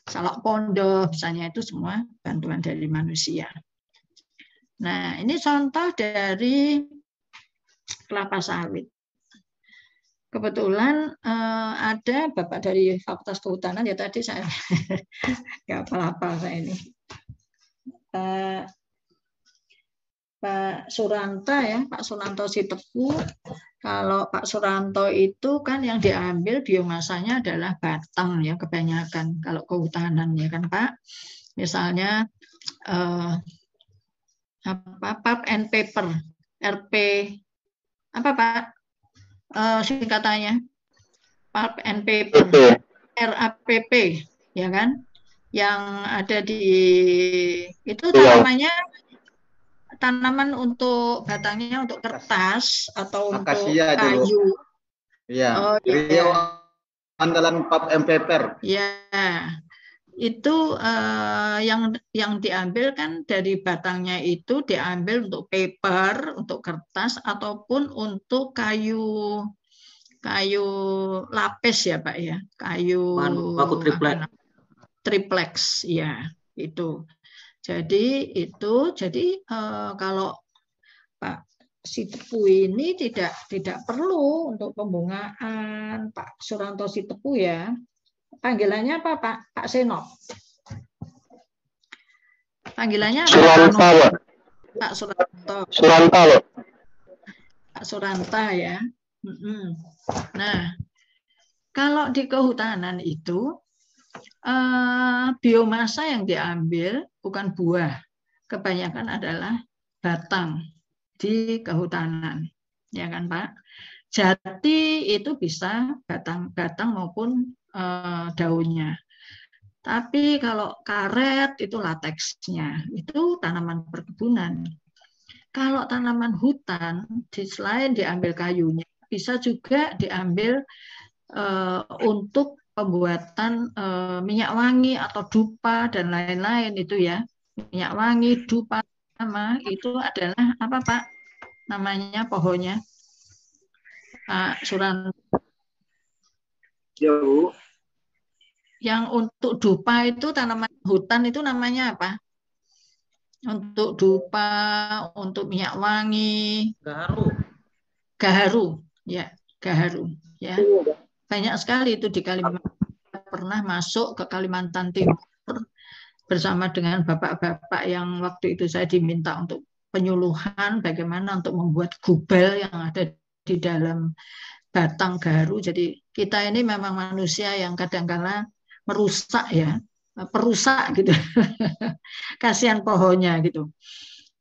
salak pondok misalnya, itu semua bantuan dari manusia. Nah, ini contoh dari kelapa sawit. Kebetulan ada Bapak dari Fakultas Kehutanan, ya tadi saya nggak apa-apa saya ini. Pak Suranta, ya, Pak Suranto Sitepu. Kalau Pak Suranto itu kan yang diambil biomasanya adalah batang, ya, kebanyakan kalau kehutanan, ya kan Pak. Misalnya pulp and paper, RP, apa Pak singkatannya? Pulp and paper, RAPP, ya kan? Yang ada di itu tanaman untuk batangnya untuk kertas atau Akasia untuk kayu. Iya. Oh, ya. Andalan pulp and paper. Ya. Itu yang diambil kan dari batangnya itu diambil untuk paper, untuk kertas, ataupun untuk kayu lapis, ya Pak, ya, kayu baku triplex, ya, itu. Jadi kalau Pak Sitepu ini tidak perlu untuk pembungaan, Pak Suranto Sitepu, ya. Panggilannya apa, Pak? Pak Senop. Panggilannya Suranta, Pak Suranto. Pak Suranta, ya. Nah, kalau di kehutanan itu biomasa yang diambil bukan buah, kebanyakan adalah batang di kehutanan, ya kan Pak? Jati itu bisa batang maupun daunnya. Tapi kalau karet itu lateksnya, itu tanaman perkebunan. Kalau tanaman hutan, selain diambil kayunya, bisa juga diambil untuk pembuatan minyak wangi atau dupa dan lain-lain itu, ya. Minyak wangi, dupa, itu adalah apa Pak? Namanya pohonnya, Pak Suranto. Ya, Bu. Yang untuk dupa itu tanaman hutan itu namanya apa? Untuk dupa, untuk minyak wangi. Gaharu, ya, gaharu, ya. Banyak sekali itu di Kalimantan. Pernah masuk ke Kalimantan Timur bersama dengan bapak-bapak yang waktu itu saya diminta untuk penyuluhan bagaimana untuk membuat gubel yang ada di dalam batang gaharu. Jadi kita ini memang manusia yang kadang-kala merusak, ya, perusak gitu. Kasihan pohonnya gitu.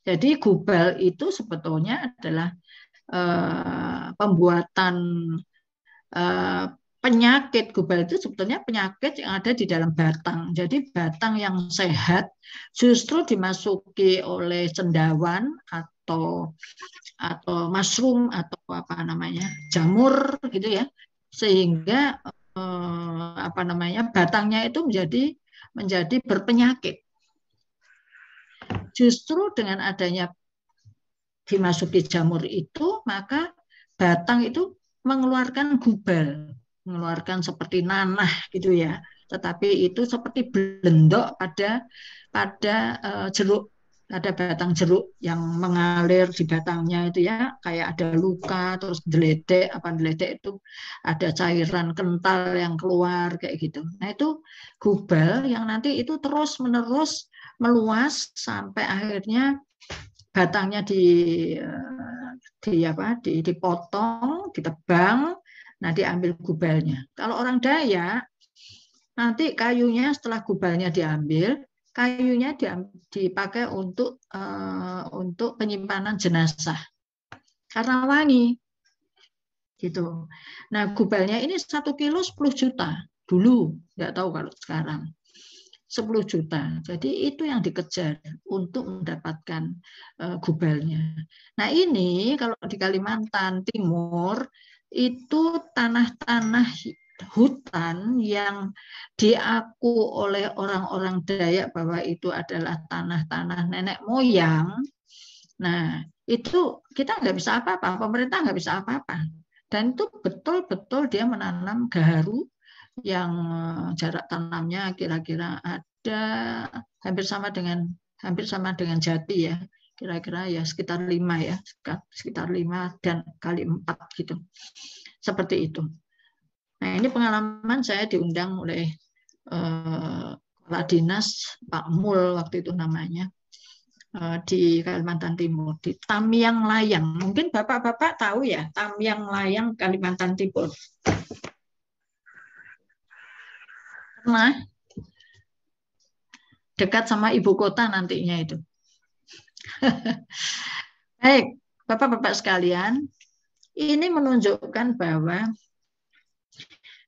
Jadi gubel itu sebetulnya adalah pembuatan penyakit. Gubel itu sebetulnya penyakit yang ada di dalam batang. Jadi batang yang sehat justru dimasuki oleh cendawan atau mushroom atau apa namanya, jamur gitu, ya, sehingga batangnya itu menjadi berpenyakit. Justru dengan adanya dimasuki jamur itu, maka batang itu mengeluarkan gubel, mengeluarkan seperti nanah gitu, ya. Tetapi itu seperti belendok pada jeruk, ada batang jeruk yang mengalir di batangnya itu, ya, kayak ada luka, terus deledek itu ada cairan kental yang keluar kayak gitu. Nah, itu gubel yang nanti itu terus-menerus meluas sampai akhirnya batangnya dipotong, ditebang, nah diambil gubelnya. Kalau orang Dayak, nanti kayunya setelah gubelnya diambil, kayunya dipakai untuk penyimpanan jenazah karena wangi, gitu. Nah, gubelnya ini 1 kilo 10 juta dulu, nggak tahu kalau sekarang. 10 juta. Jadi itu yang dikejar untuk mendapatkan gubalnya. Nah ini kalau di Kalimantan Timur itu tanah-tanah hutan yang diaku oleh orang-orang Dayak bahwa itu adalah tanah-tanah nenek moyang. Nah itu kita nggak bisa apa-apa, pemerintah nggak bisa apa-apa. Dan itu betul-betul dia menanam gaharu yang jarak tanamnya kira-kira ada hampir sama dengan jati ya, kira-kira ya sekitar 5 ya, sekitar 5 dan kali 4 gitu, seperti itu. Nah ini pengalaman saya diundang oleh Kepala Dinas Pak Mul waktu itu namanya, di Kalimantan Timur, di Tamiang Layang. Mungkin bapak-bapak tahu ya, Tamiang Layang Kalimantan Timur. Nah, dekat sama ibu kota nantinya itu. Baik, bapak-bapak sekalian, ini menunjukkan bahwa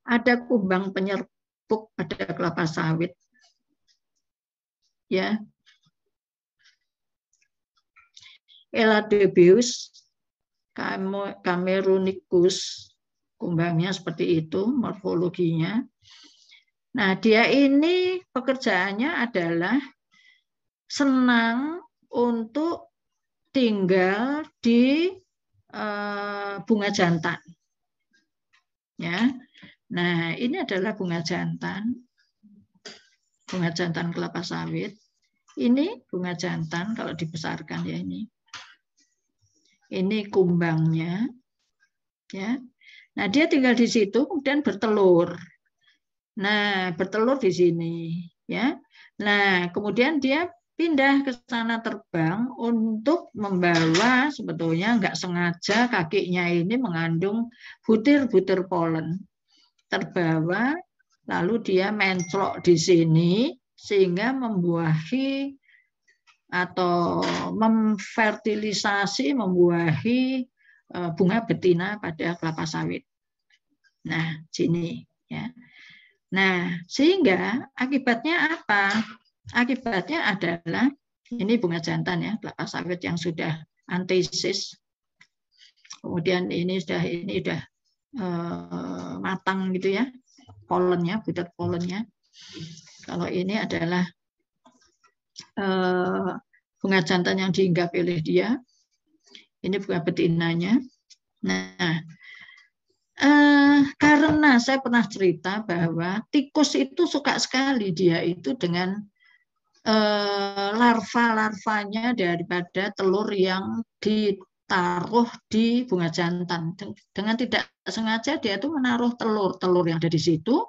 ada kumbang penyerbuk pada kelapa sawit, ya. Eladebius camerunicus, kumbangnya seperti itu morfologinya. Nah, dia ini pekerjaannya adalah senang untuk tinggal di bunga jantan. Ya. Nah, ini adalah bunga jantan kelapa sawit. Ini bunga jantan kalau dibesarkan ya ini. Ini kumbangnya. Ya. Nah, dia tinggal di situ kemudian bertelur. Nah, bertelur di sini, ya. Nah, kemudian dia pindah ke sana terbang untuk membawa, sebetulnya nggak sengaja kakinya ini mengandung butir-butir polen. Terbawa, lalu dia menclok di sini sehingga membuahi atau memfertilisasi, membuahi bunga betina pada kelapa sawit. Nah, sini, ya. Nah, sehingga akibatnya apa? Akibatnya adalah ini bunga jantan ya, kelapa sawit yang sudah antesis. Kemudian ini sudah matang gitu ya, polennya, butir polennya. Kalau ini adalah bunga jantan yang dihinggapi oleh dia. Ini bunga betinanya. Nah, karena saya pernah cerita bahwa tikus itu suka sekali dia itu dengan larva-larvanya daripada telur yang ditaruh di bunga jantan. Dengan tidak sengaja dia itu menaruh telur yang ada di situ,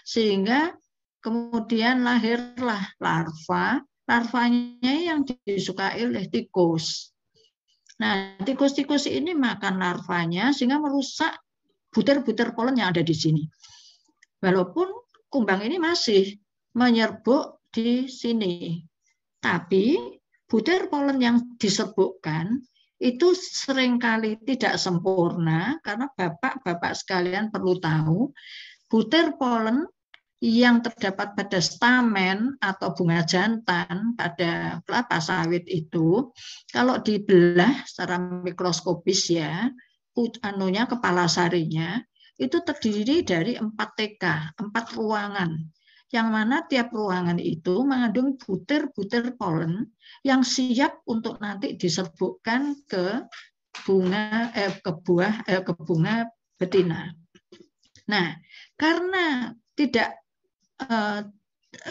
sehingga kemudian lahirlah larvanya yang disukai oleh tikus. Nah, tikus-tikus ini makan larvanya sehingga merusak butir-butir polen yang ada di sini. Walaupun kumbang ini masih menyerbuk di sini. Tapi butir polen yang diserbukkan itu seringkali tidak sempurna, karena bapak-bapak sekalian perlu tahu, butir polen yang terdapat pada stamen atau bunga jantan pada kelapa sawit itu, kalau dibelah secara mikroskopis ya, kepala sarinya itu terdiri dari 4 TK, 4 ruangan, yang mana tiap ruangan itu mengandung butir-butir polen yang siap untuk nanti diserbukkan ke bunga betina. Nah, karena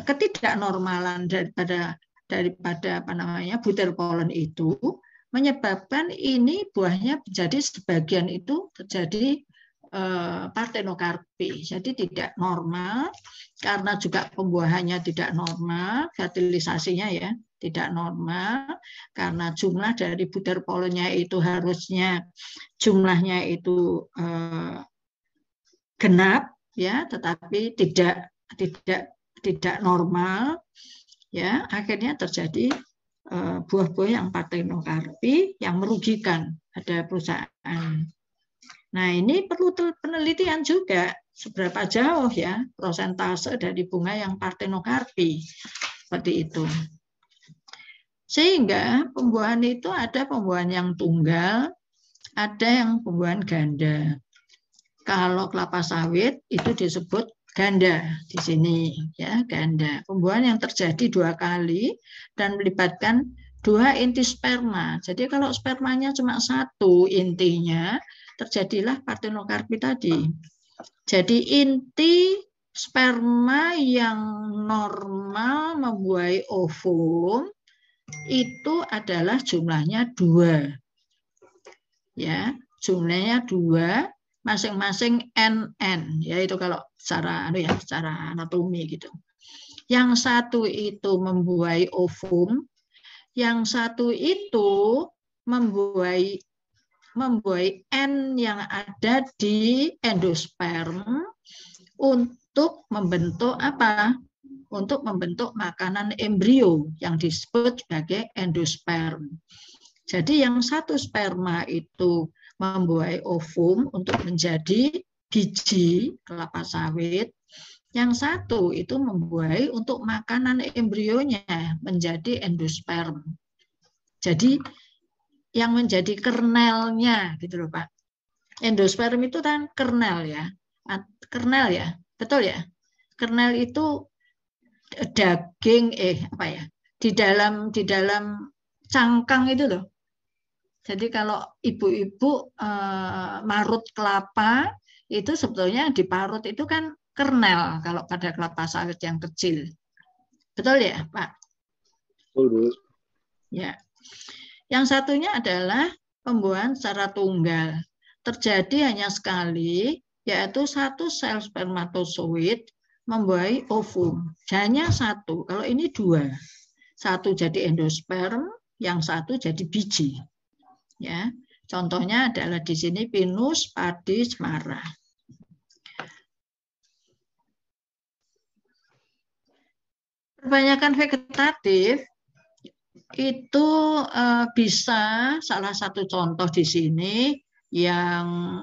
ketidaknormalan daripada butir polen itu menyebabkan ini buahnya menjadi sebagian itu terjadi partenokarpi, jadi tidak normal, karena juga pembuahannya tidak normal, fertilisasinya ya tidak normal, karena jumlah dari butir polennya itu harusnya jumlahnya itu genap ya, tetapi tidak normal ya, akhirnya terjadi buah-buah yang partenokarpi yang merugikan pada perusahaan Nah, ini perlu penelitian juga seberapa jauh ya prosentase dari bunga yang partenokarpi seperti itu. Sehingga pembuahan itu ada pembuahan yang tunggal, ada yang pembuahan ganda. Kalau kelapa sawit itu disebut ganda di sini ya, ganda. Pembuahan yang terjadi 2 kali dan melibatkan 2 inti sperma. Jadi kalau spermanya cuma 1 intinya, terjadilah partenokarpi tadi. Jadi inti sperma yang normal membuahi ovum itu adalah jumlahnya 2. Ya, jumlahnya 2, masing-masing NN, yaitu kalau secara anatomi gitu. Yang satu itu membuahi ovum, yang satu itu membuahi N yang ada di endosperm untuk membentuk apa? Untuk membentuk makanan embrio yang disebut sebagai endosperm. Jadi yang satu sperma itu membuahi ovum untuk menjadi biji kelapa sawit, yang satu itu membuahi untuk makanan embrionya menjadi endosperm. Jadi yang menjadi kernelnya gitu loh Pak. Endosperm itu kan kernel ya. Kernel ya, betul ya? Kernel itu daging di dalam cangkang itu loh. Jadi kalau ibu-ibu marut kelapa itu sebetulnya diparut itu kan kernel kalau pada kelapa sawit yang kecil. Betul ya, Pak? Betul. Ya. Yang satunya adalah pembuahan secara tunggal. Terjadi hanya sekali, yaitu 1 sel spermatozoid membuahi ovum. Hanya 1. Kalau ini 2. 1 jadi endosperm, yang 1 jadi biji. Ya. Contohnya adalah di sini Pinus padi cemara. Kebanyakan vegetatif itu bisa, salah satu contoh di sini yang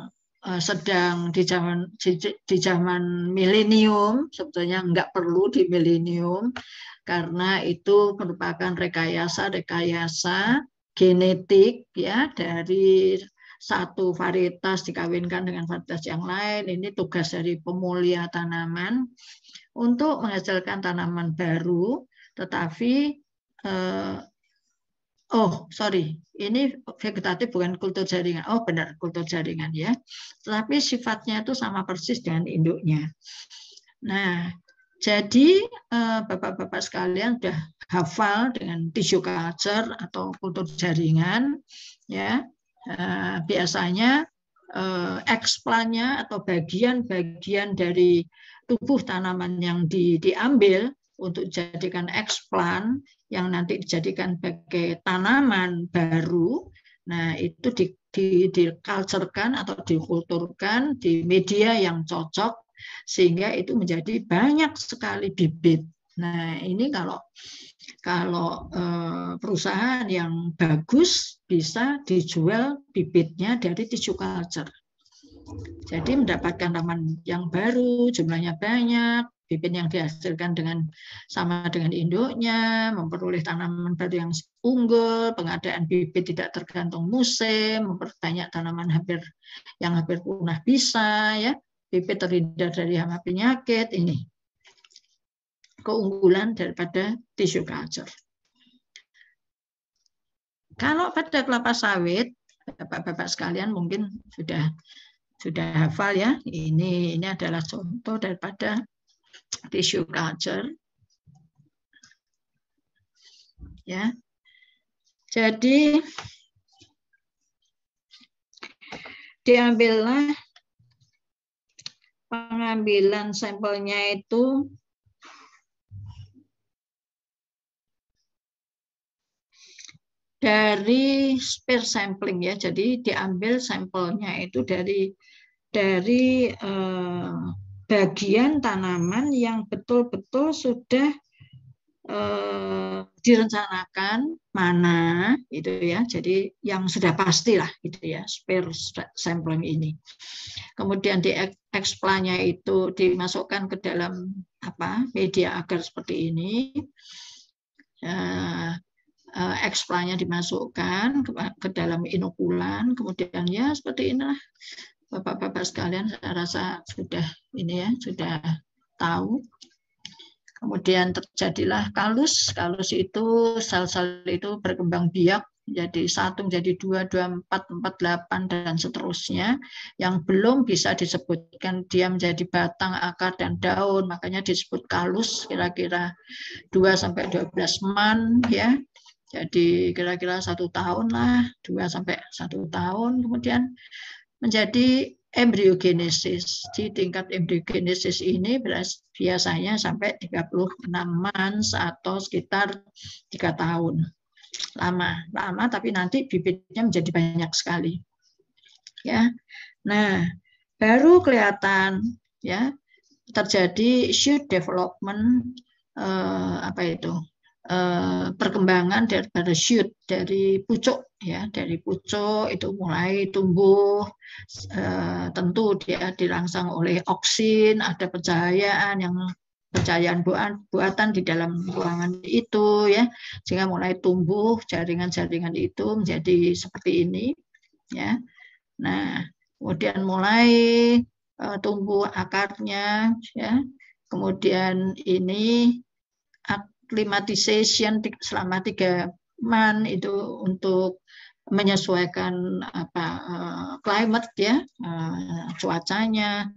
sedang di zaman milenium, sebetulnya nggak perlu di milenium karena itu merupakan rekayasa genetik ya, dari satu varietas dikawinkan dengan varietas yang lain. Ini tugas dari pemulia tanaman untuk menghasilkan tanaman baru, tetapi ini vegetatif bukan kultur jaringan. Oh benar, kultur jaringan ya. Tetapi sifatnya itu sama persis dengan induknya. Nah, jadi Bapak-bapak sekalian sudah hafal dengan tissue culture atau kultur jaringan ya. Biasanya eksplannya atau bagian-bagian dari tubuh tanaman yang diambil untuk dijadikan eksplan yang nanti dijadikan sebagai tanaman baru, nah itu dikulturkan atau dikulturkan di media yang cocok sehingga itu menjadi banyak sekali bibit. Nah ini kalau perusahaan yang bagus bisa dijual bibitnya dari tissue culture. Jadi mendapatkan tanaman yang baru, jumlahnya banyak, bibit yang dihasilkan sama dengan induknya, memperoleh tanaman baru yang unggul, pengadaan bibit tidak tergantung musim, memperbanyak tanaman yang hampir punah bisa, ya, bibit terhindar dari hama penyakit. Ini keunggulan daripada tissue culture. Kalau pada kelapa sawit, Bapak-bapak sekalian mungkin sudah hafal ya. Ini adalah contoh daripada tissue culture. Ya. Jadi diambillah pengambilan sampelnya itu dari spear sampling ya. Jadi diambil sampelnya itu dari bagian tanaman yang betul-betul sudah direncanakan mana itu ya, jadi yang sudah pasti lah gitu ya, spare sampling ini. Kemudian di explanya itu dimasukkan ke dalam media agar seperti ini. Explanya dimasukkan ke dalam inokulan, kemudian ya seperti inilah Bapak-bapak sekalian, saya rasa sudah ini ya, sudah tahu. Kemudian terjadilah kalus. Kalus itu sel-sel itu berkembang biak jadi 1, menjadi 2, 2, 4, 4, 8 dan seterusnya. Yang belum bisa disebutkan dia menjadi batang, akar dan daun, makanya disebut kalus, kira-kira 2-12 man ya. Jadi kira-kira 1 tahun lah, 2-1 tahun, kemudian menjadi embriogenesis. Di tingkat embriogenesis ini biasanya sampai 36 months atau sekitar 3 tahun. Lama tapi nanti bibitnya menjadi banyak sekali. Ya. Nah, baru kelihatan ya terjadi shoot development perkembangan daripada shoot, dari pucuk ya, dari pucuk itu mulai tumbuh, tentu dia dirangsang oleh oksin, ada pencahayaan buatan di dalam ruangan itu ya, sehingga mulai tumbuh jaringan-jaringan itu menjadi seperti ini ya. Nah, kemudian mulai tumbuh akarnya ya, kemudian ini acclimatization selama 3 bulan itu untuk menyesuaikan climate ya, cuacanya,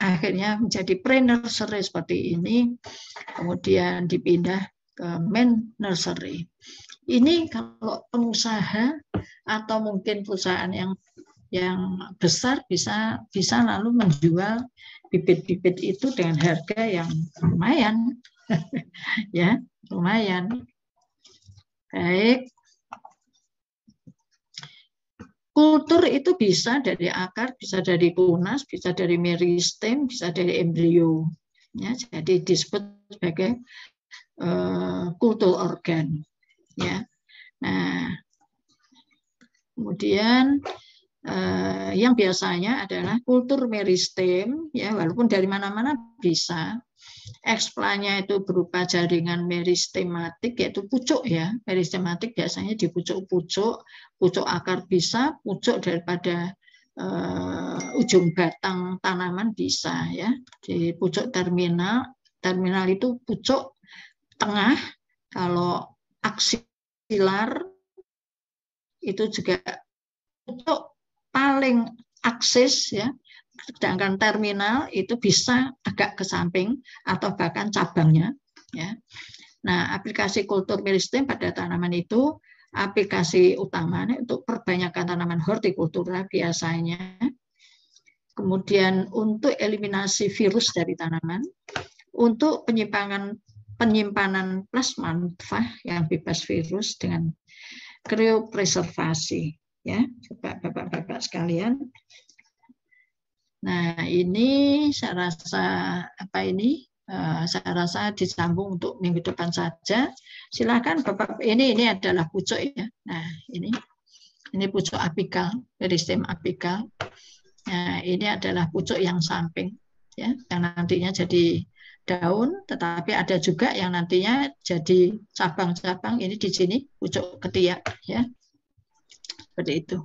akhirnya menjadi pre-nursery seperti ini, kemudian dipindah ke main nursery. Ini kalau pengusaha atau mungkin perusahaan yang besar bisa lalu menjual bibit-bibit itu dengan harga yang lumayan. Ya, lumayan. Baik. Kultur itu bisa dari akar, bisa dari tunas, bisa dari meristem, bisa dari embrio. Ya, jadi disebut sebagai kultur organ. Ya. Nah, kemudian yang biasanya adalah kultur meristem, ya, walaupun dari mana-mana bisa. Explanya itu berupa jaringan meristematik, yaitu pucuk ya. Meristematik biasanya di pucuk-pucuk, pucuk akar bisa, pucuk daripada ujung batang tanaman bisa ya. Di pucuk terminal itu pucuk tengah, kalau aksilar itu juga pucuk paling aksis ya. Sedangkan terminal itu bisa agak ke samping atau bahkan cabangnya. Ya. Nah, aplikasi kultur meristem pada tanaman itu aplikasi utamanya untuk perbanyakan tanaman hortikultura biasanya. Kemudian untuk eliminasi virus dari tanaman, untuk penyimpanan plasma nutfah yang bebas virus dengan kriopreservasi. Ya, Bapak-bapak sekalian. Nah, ini saya rasa disambung untuk minggu depan saja. Silakan Bapak, ini adalah pucuk ya. Nah, ini pucuk apikal, meristem apikal. Nah, ini adalah pucuk yang samping ya, yang nantinya jadi daun, tetapi ada juga yang nantinya jadi cabang-cabang. Ini di sini pucuk ketiak ya. Seperti itu.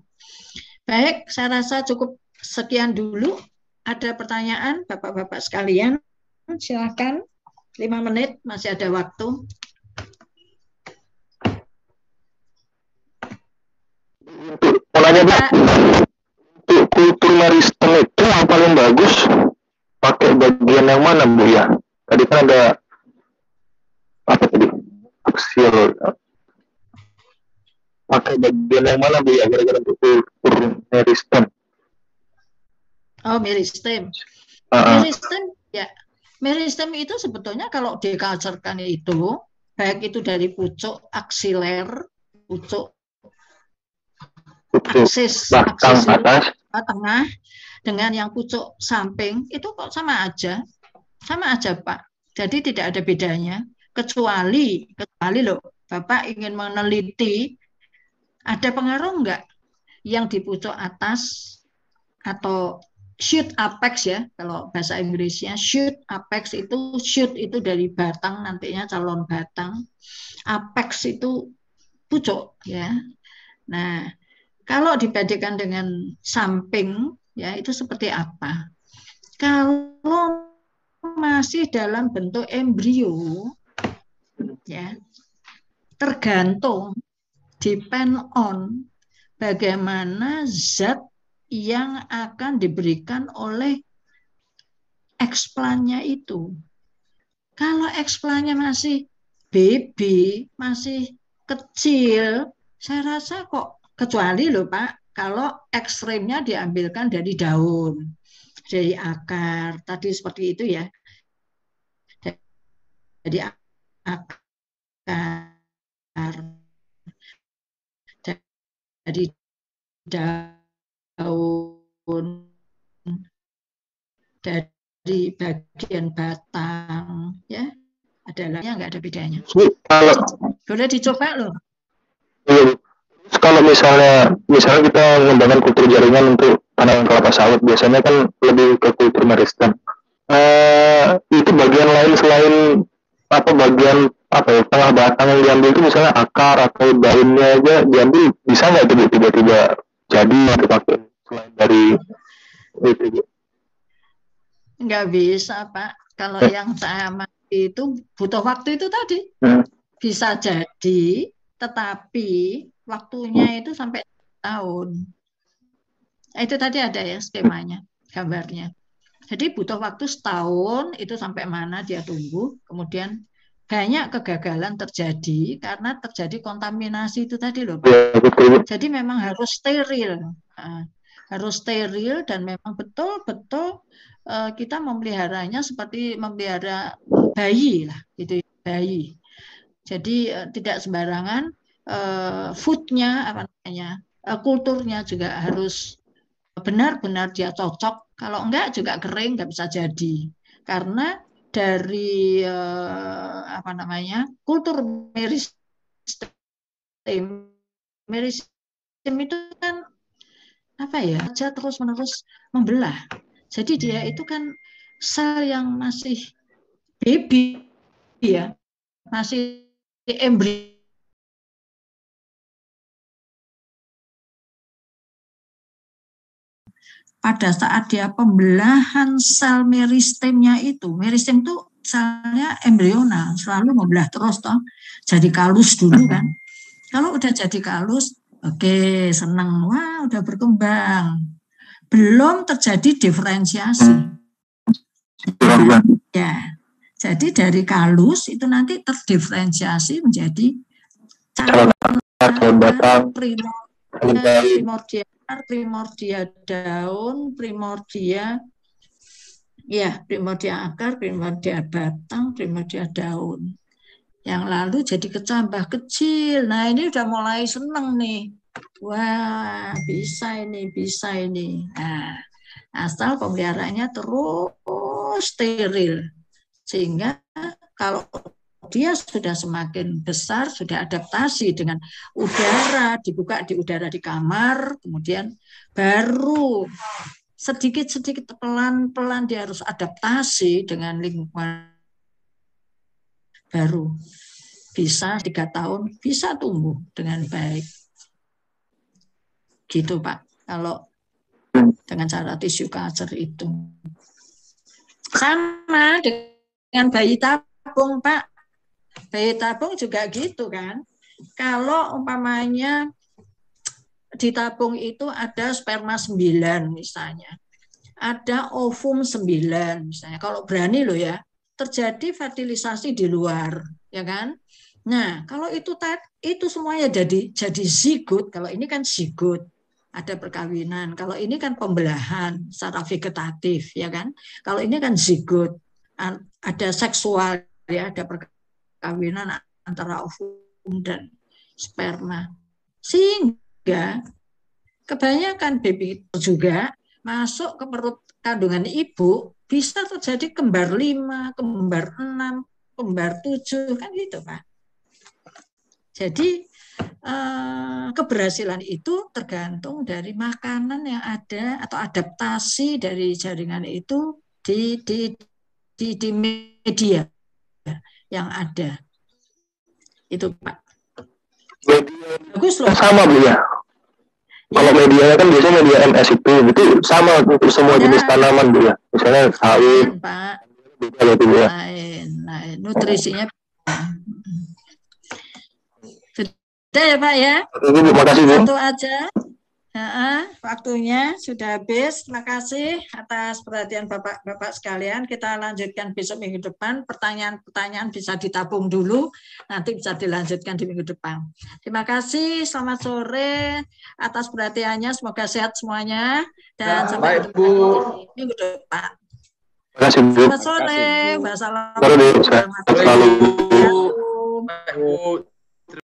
Baik, saya rasa cukup sekian dulu. Ada pertanyaan Bapak-bapak sekalian? Silakan. 5 menit masih ada waktu. Polanya Pak, untuk kultur meristem itu yang paling bagus pakai bagian yang mana Bu ya? Tadi kan ada aksil. Pakai bagian yang mana Bu ya kira-kira untuk kultur meristem? Oh, meristem. Meristem ya. Meristem itu sebetulnya kalau diculturekan itu, baik itu dari pucuk aksiler, pucuk aksis tengah dengan yang pucuk samping itu kok sama aja Pak. Jadi tidak ada bedanya. kecuali loh, Bapak ingin meneliti ada pengaruh enggak yang di pucuk atas atau shoot apex ya, kalau bahasa Inggrisnya shoot apex itu, shoot itu dari batang, nantinya calon batang, apex itu pucuk ya. Nah, kalau dibandingkan dengan samping ya itu seperti apa? Kalau masih dalam bentuk embrio ya, tergantung, depend on bagaimana zat yang akan diberikan oleh eksplannya itu. Kalau eksplannya masih baby, masih kecil, saya rasa kok, kecuali loh Pak, kalau ekstrimnya diambilkan dari daun, dari akar, tadi seperti itu ya, dari akar, dari daun, dari bagian batang, ya, adalah nggak ada bedanya. Kalau boleh dicoba loh. Kalau misalnya kita mengembangkan kultur jaringan untuk tanaman kelapa sawit, biasanya kan lebih ke kultur meristem. Itu bagian lain selain bagian ya, tengah batang yang diambil itu misalnya akar atau daunnya aja diambil, bisa nggak itu tiba-tiba jadi dipakai selain dari itu? Nggak bisa Pak. Kalau yang saya amati itu butuh waktu itu tadi. Bisa jadi, tetapi waktunya itu sampai tahun. Itu tadi ada ya skemanya, gambarnya. Jadi butuh waktu setahun itu sampai mana dia tumbuh, kemudian banyak kegagalan terjadi karena terjadi kontaminasi itu tadi loh Pak. Jadi memang harus steril, harus steril dan memang betul-betul kita memeliharanya seperti memelihara bayi lah, gitu bayi. Jadi tidak sembarangan, foodnya apa namanya, kulturnya juga harus benar-benar dia cocok. Kalau enggak juga kering, nggak bisa jadi. Karena dari apa namanya, kultur meristem itu kan apa ya, aja terus-menerus membelah. Jadi dia itu kan sel yang masih baby ya, masih embrio. Pada saat dia pembelahan sel meristemnya itu, meristem itu selnya embrional, selalu membelah terus toh, jadi kalus dulu kan. Kalau udah jadi kalus, oke, senang, wah udah berkembang. Belum terjadi diferensiasi. Ya, jadi dari kalus itu nanti terdiferensiasi menjadi primordia daun, primordia akar, primordia batang, primordia daun. Yang lalu jadi kecambah kecil. Nah, ini udah mulai seneng nih. Wah, bisa ini. Nah, asal pemeliharaannya terus steril. Sehingga kalau dia sudah semakin besar, sudah adaptasi dengan udara, dibuka di udara di kamar, kemudian baru sedikit-sedikit pelan-pelan dia harus adaptasi dengan lingkungan baru. Bisa 3 tahun, bisa tumbuh dengan baik. Gitu Pak, kalau dengan cara tissue culture itu. Sama dengan bayi tabung Pak. Bayi tabung juga gitu kan. Kalau umpamanya di tabung itu ada sperma 9 misalnya, ada ovum 9 misalnya, kalau berani loh ya, terjadi fertilisasi di luar, ya kan? Nah, kalau itu semuanya jadi zigot. Kalau ini kan zigot, ada perkawinan. Kalau ini kan pembelahan secara vegetatif, ya kan? Kalau ini kan zigot, ada seksual, ya, ada perkawinan antara ovum dan sperma. Sehingga kebanyakan baby juga masuk ke perut kandungan ibu bisa terjadi kembar 5, kembar 6, kembar 7 kan gitu Pak. Jadi keberhasilan itu tergantung dari makanan yang ada atau adaptasi dari jaringan itu di media yang ada. Itu Pak. Bagus loh. Sama Bu ya. Kalau medianya kan biasanya media MS itu sama untuk semua jenis tanaman Bu ya. Misalnya sawit. Pak. Ya. Lain. Nutrisinya. Sudah ya Pak ya. Terima kasih Bu. Satu aja. Waktunya sudah habis. Terima kasih atas perhatian Bapak-Bapak sekalian. Kita lanjutkan besok minggu depan. Pertanyaan-pertanyaan bisa ditabung dulu. Nanti bisa dilanjutkan di minggu depan. Terima kasih. Selamat sore atas perhatiannya. Semoga sehat semuanya. Dan sampai ketemu di minggu depan. Terima kasih Bu. Selamat sore. Wassalamualaikum warahmatullahi wabarakatuh.